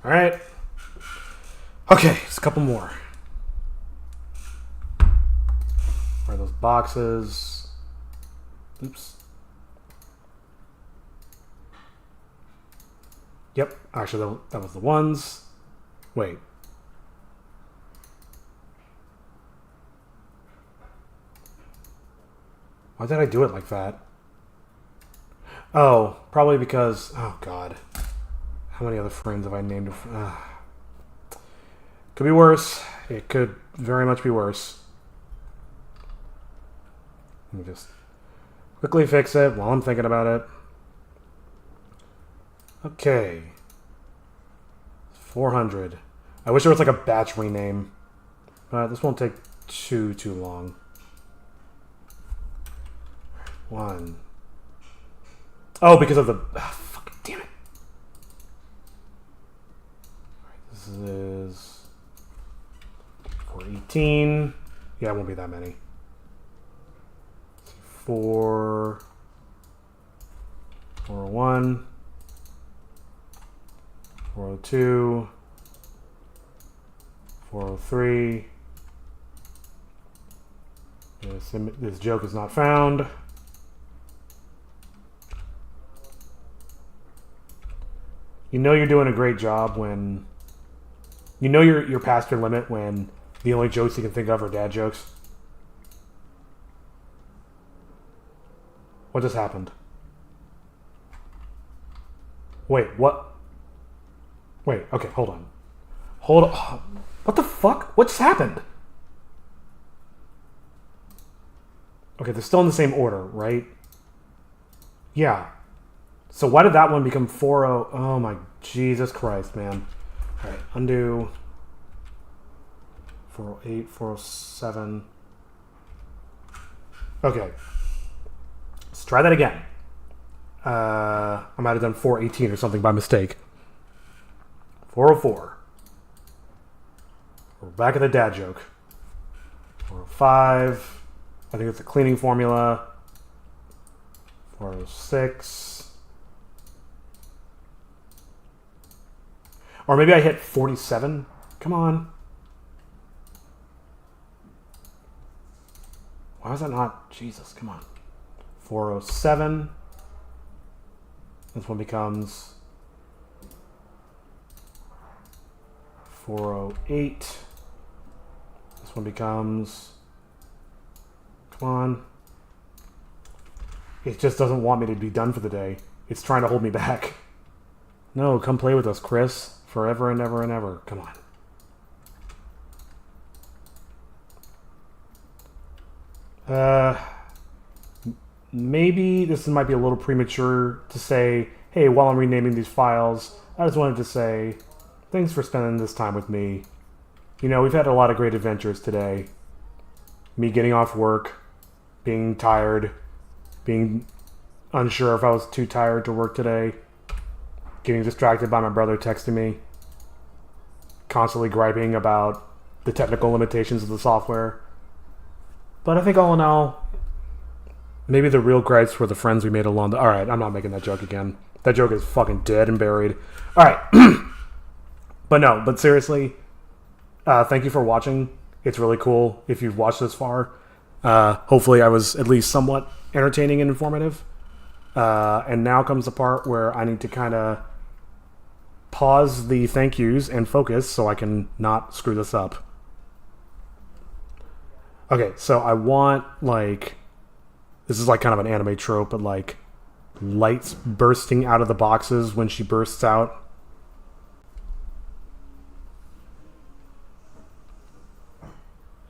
All right. Okay, just a couple more. Where are those boxes? Oops. Yep, actually that was the ones. Wait. Why did I do it like that? Oh, probably because... Oh, God. How many other friends have I named? Could be worse. It could very much be worse. Let me just quickly fix it while I'm thinking about it. Okay. 400. I wish there was like a batch rename. But this won't take too long. 1. Oh, because of the... fucking damn it. This is... 418. Yeah, it won't be that many. 401. 402. 403. This joke is not found. You know you're doing a great job when... You know you're past your limit when the only jokes you can think of are dad jokes. What just happened? Wait, what? Wait, okay, hold on. Hold on. What the fuck? What just happened? Okay, they're still in the same order, right? Yeah. So why did that one become 4-0? Oh my Jesus Christ, man. Alright, undo. 408, 407. Okay. Let's try that again. I might have done 418 or something by mistake. 404. We're back at the dad joke. 405. I think it's a cleaning formula. 406. Or maybe I hit 47. Come on. Why is that not? Jesus, come on. 407. This one becomes 408. This one becomes... Come on. It just doesn't want me to be done for the day. It's trying to hold me back. No, come play with us, Chris. Forever and ever and ever. Come on. Maybe this might be a little premature to say, hey, while I'm renaming these files, I just wanted to say, thanks for spending this time with me. You know, we've had a lot of great adventures today. Me getting off work, being tired, being unsure if I was too tired to work today, getting distracted by my brother texting me, constantly griping about the technical limitations of the software. But I think all in all, maybe the real gripes were the friends we made along the... Alright, I'm not making that joke again. That joke is fucking dead and buried. Alright. But seriously, thank you for watching. It's really cool if you've watched this far. Hopefully I was at least somewhat entertaining and informative. And now comes the part where I need to kind of pause the thank yous and focus so I can not screw this up. Okay, so I want, like... This is like kind of an anime trope, but like lights bursting out of the boxes when she bursts out.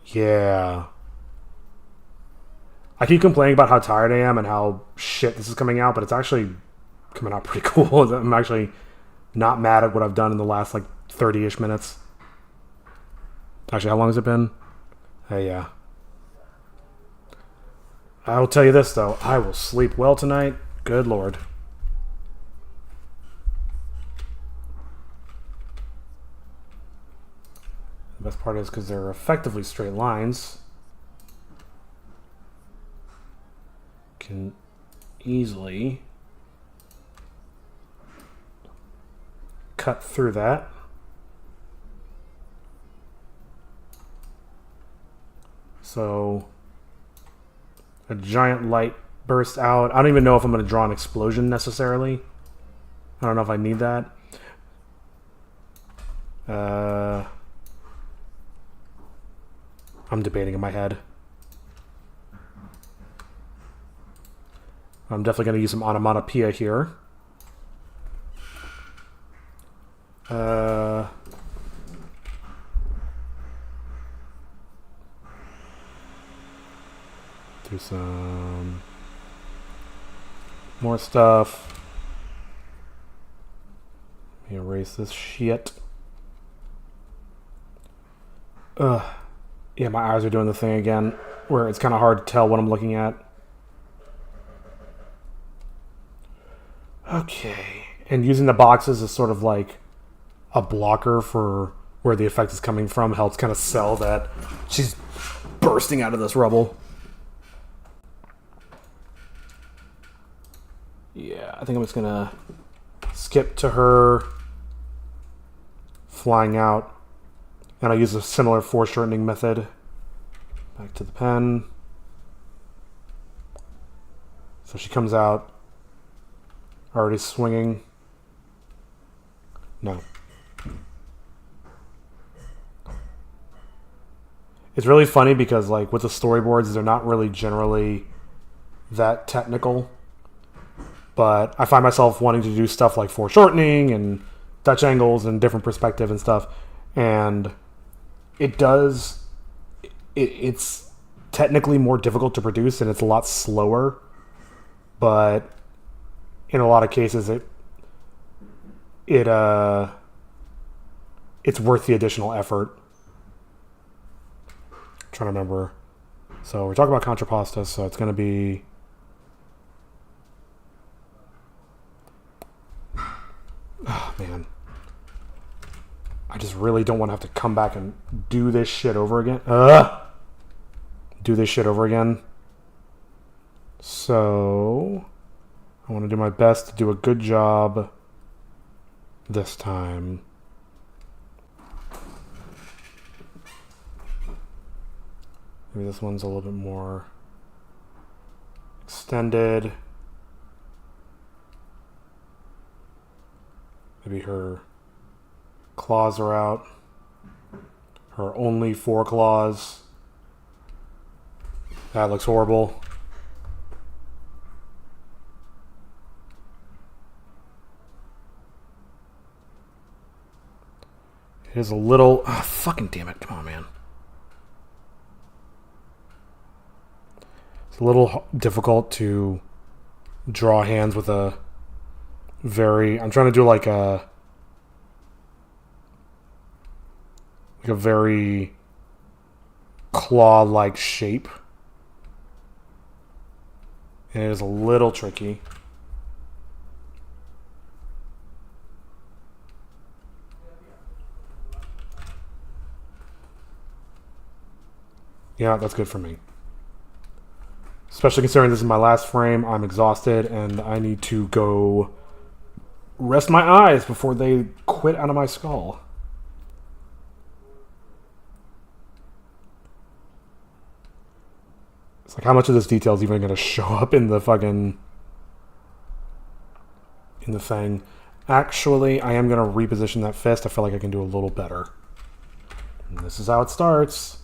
Yeah. I keep complaining about how tired I am and how shit this is coming out, but it's actually coming out pretty cool. I'm actually not mad at what I've done in the last like 30-ish minutes. Actually, how long has it been? Yeah. I will tell you this, though. I will sleep well tonight. Good Lord. The best part is because they're effectively straight lines, can easily cut through that. So a giant light bursts out. I don't even know if I'm going to draw an explosion necessarily. I don't know if I need that. I'm debating in my head. I'm definitely going to use some onomatopoeia here. Do some more stuff. Let me erase this shit. Yeah, my eyes are doing the thing again, where it's kind of hard to tell what I'm looking at. Okay. And using the boxes as sort of like a blocker for where the effect is coming from helps kind of sell that she's bursting out of this rubble. Yeah, I think I'm just gonna skip to her flying out, and I'll use a similar foreshortening method. Back to the pen. So she comes out already swinging. No. It's really funny because, like, with the storyboards, they're not really generally that technical. But I find myself wanting to do stuff like foreshortening and Dutch angles and different perspective and stuff. And it does... It's technically more difficult to produce and it's a lot slower. But in a lot of cases, it's worth the additional effort. I'm trying to remember. So we're talking about contrapasta, so it's going to be... Oh, man. I just really don't want to have to come back and do this shit over again. Do this shit over again. So I want to do my best to do a good job this time. Maybe this one's a little bit more extended. Maybe her claws are out. Her only 4 claws. That looks horrible. It is a little... Oh, fucking damn it. Come on, man. It's a little difficult to draw hands with a very... I'm trying to do like a very claw-like shape. And it is a little tricky. Yeah, that's good for me. Especially considering this is my last frame, I'm exhausted, and I need to go rest my eyes before they quit out of my skull. It's like, how much of this detail is even going to show up in the fucking... in the thing. Actually, I am going to reposition that fist. I feel like I can do a little better. And this is how it starts.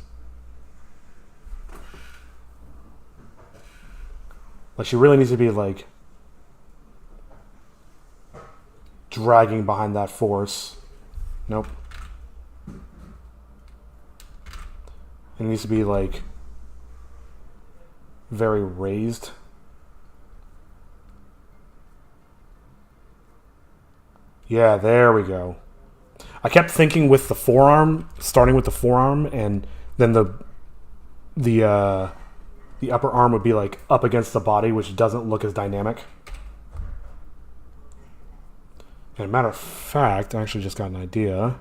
Like, she really needs to be, like, dragging behind that force. Nope. It needs to be, like, very raised. Yeah, there we go. I kept thinking with the forearm, starting with the forearm, and then the upper arm would be like up against the body, which doesn't look as dynamic. And a matter of fact, I actually just got an idea.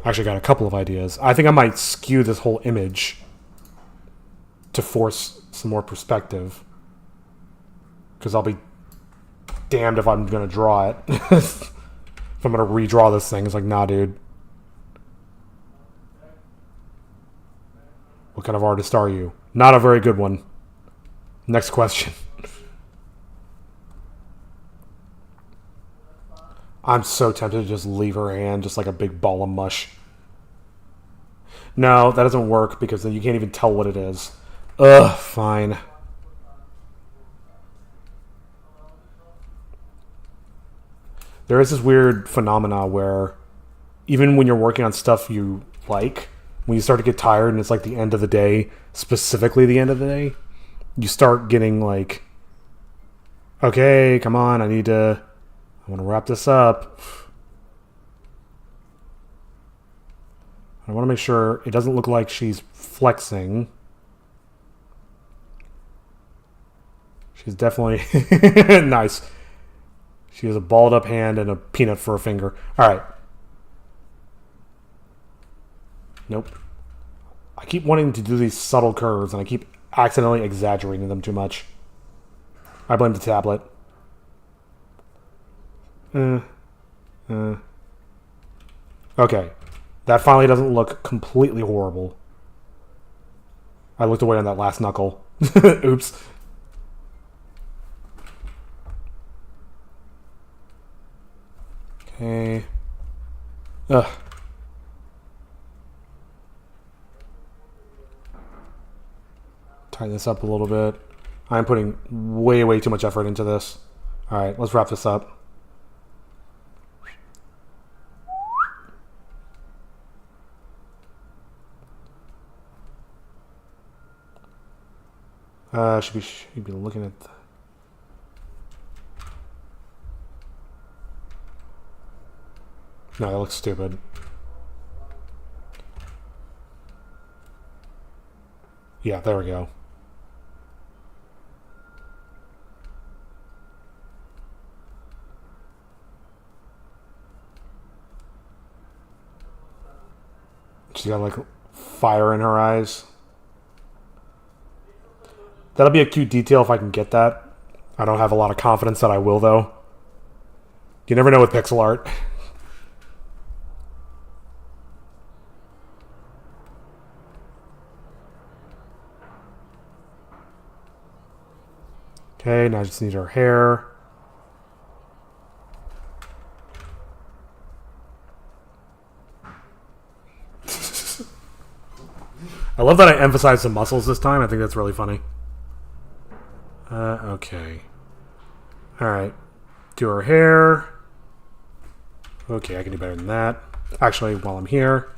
Actually, got a couple of ideas. I think I might skew this whole image to force some more perspective. Because I'll be damned if I'm going to draw it. If I'm going to redraw this thing, it's like, nah, dude. What kind of artist are you? Not a very good one. Next question. I'm so tempted to just leave her hand just like a big ball of mush. No, that doesn't work because then you can't even tell what it is. Ugh, fine. There is this weird phenomena where even when you're working on stuff you like, when you start to get tired and it's like the end of the day, specifically the end of the day, you start getting like, okay, come on, I want to wrap this up. I want to make sure it doesn't look like she's flexing. She's definitely nice. She has a balled up hand and a peanut for a finger. All right. Nope. I keep wanting to do these subtle curves and I keep accidentally exaggerating them too much. I blame the tablet. Okay. That finally doesn't look completely horrible. I looked away on that last knuckle. Oops. Okay. Ugh. Tighten this up a little bit. I'm putting way too much effort into this. Alright, let's wrap this up. Should be looking at the... No, that looks stupid. Yeah, there we go. She's got like fire in her eyes. That'll be a cute detail if I can get that. I don't have a lot of confidence that I will, though. You never know with pixel art. Okay, now I just need her hair. I love that I emphasized the muscles this time. I think that's really funny. Okay. Alright. Do her hair. Okay, I can do better than that. Actually, while I'm here.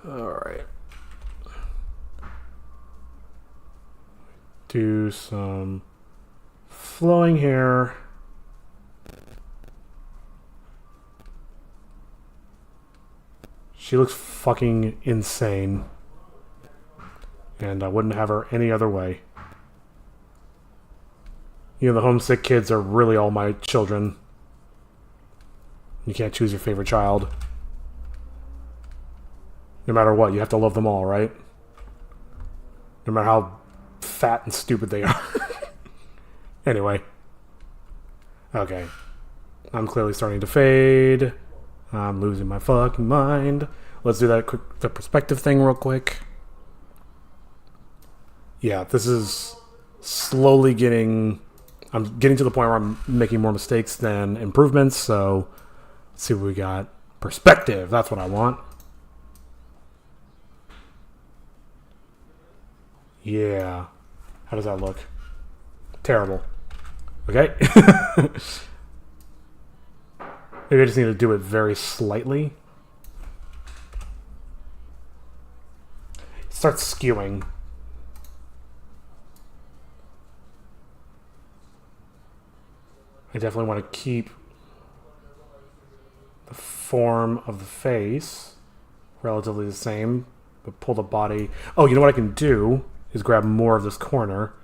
Alright. Do some flowing hair. She looks fucking insane. And I wouldn't have her any other way. You know, the homesick kids are really all my children. You can't choose your favorite child. No matter what, you have to love them all, right? No matter how fat and stupid they are. Anyway. Okay. I'm clearly starting to fade. I'm losing my fucking mind. Let's do the perspective thing real quick. Yeah, this is slowly getting... I'm getting to the point where I'm making more mistakes than improvements, so let's see what we got. Perspective, that's what I want. Yeah. How does that look? Terrible. Okay. Maybe I just need to do it very slightly. It starts skewing. I definitely want to keep the form of the face relatively the same, but pull the body... Oh, you know what I can do is grab more of this corner,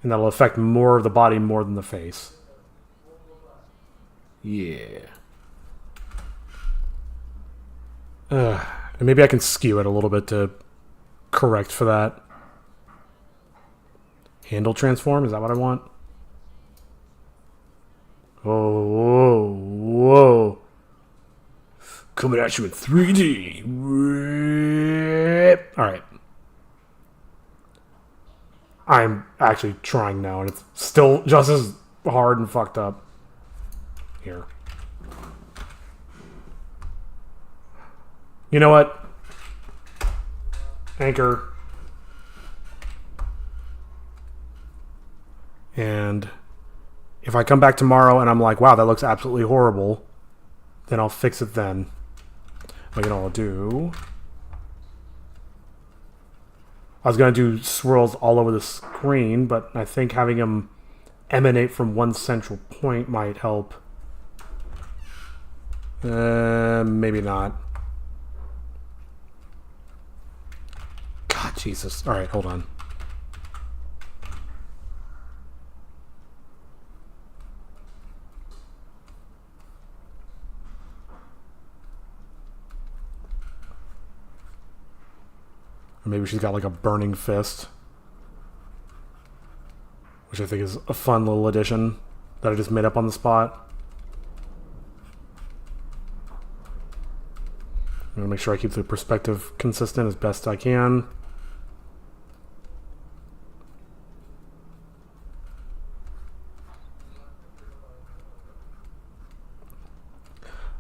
and that'll affect more of the body more than the face. Yeah. And maybe I can skew it a little bit to correct for that. Handle transform, is that what I want? Oh, whoa, whoa. Coming at you in 3D. Alright. I'm actually trying now, and it's still just as hard and fucked up. Here. You know what? Anchor. And if I come back tomorrow and I'm like, wow, that looks absolutely horrible, then I'll fix it then. Like, you know what I'll do? I was going to do swirls all over the screen, but I think having them emanate from one central point might help. Maybe not. God, Jesus. All right, hold on. Or maybe she's got like a burning fist, which I think is a fun little addition that I just made up on the spot. I'm going to make sure I keep the perspective consistent as best I can.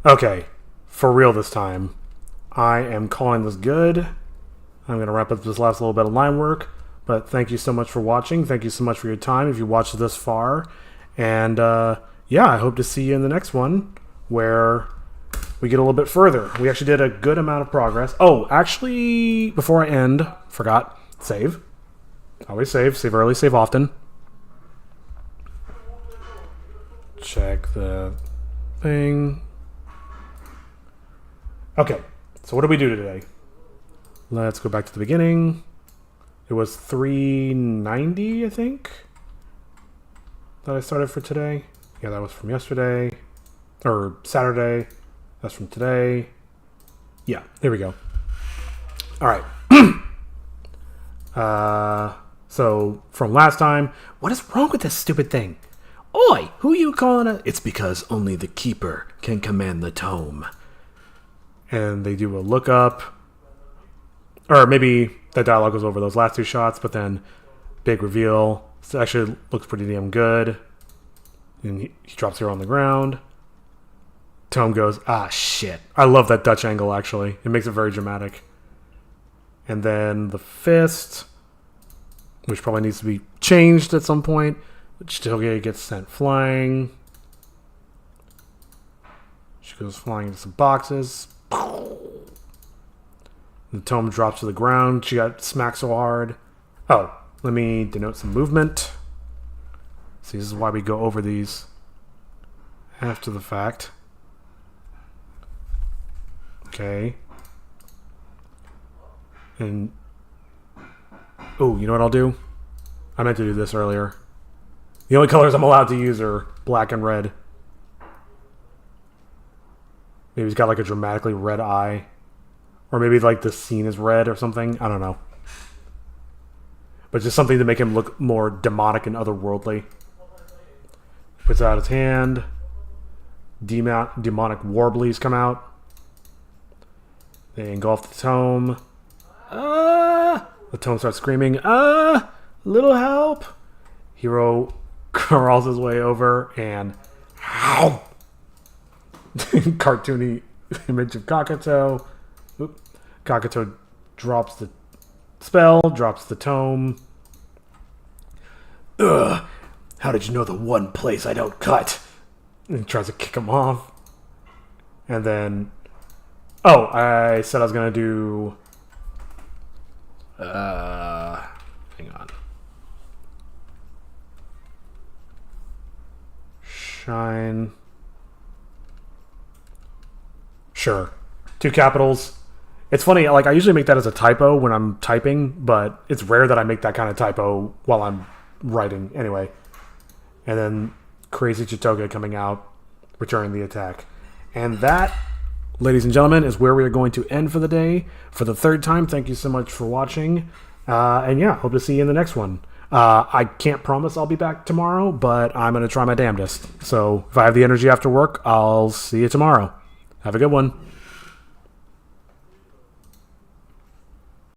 Okay, for real this time. I am calling this good. I'm going to wrap up this last little bit of line work, but thank you so much for watching. Thank you so much for your time if you watched this far. And yeah, I hope to see you in the next one where we get a little bit further. We actually did a good amount of progress. Oh, actually, before I end, forgot, save. Always save. Save early, save often. Check the thing. Okay, so what did we do today? Let's go back to the beginning. It was 390, I think, that I started for today. Yeah, that was from yesterday. Or Saturday. That's from today. Yeah, there we go. All right. So, from last time, what is wrong with this stupid thing? Oi, who you calling a... It's because only the keeper can command the tome. And they do a lookup. Or maybe that dialogue goes over those last two shots, but then big reveal. It actually looks pretty damn good. And he drops her on the ground. Tome goes, ah, shit. I love that Dutch angle, actually. It makes it very dramatic. And then the fist, which probably needs to be changed at some point. Chitoge gets sent flying. She goes flying into some boxes. The tome drops to the ground. She got smacked so hard. Oh, let me denote some movement. See, this is why we go over these after the fact. Okay. And... oh, you know what I'll do? I meant to do this earlier. The only colors I'm allowed to use are black and red. Maybe he's got like a dramatically red eye. Or maybe like the scene is red or something. I don't know. But just something to make him look more demonic and otherworldly. Puts it out his hand. Demonic warblies come out. They engulf the tome. The tome starts screaming, little help. Hero crawls his way over and ow! Cartoony image of Kakato. Oop. Kakato drops the spell, drops the tome. Ugh! How did you know the one place I don't cut? And he tries to kick him off. And then... oh, I said I was going to do... hang on. Shine. Sure. 2 capitals. It's funny, like, I usually make that as a typo when I'm typing, but it's rare that I make that kind of typo while I'm writing anyway. And then Crazy Chitoge coming out. returning the attack. And that, ladies and gentlemen, is where we are going to end for the day. For the third time, thank you so much for watching. And yeah, hope to see you in the next one. I can't promise I'll be back tomorrow, but I'm going to try my damnedest. So if I have the energy after work, I'll see you tomorrow. Have a good one.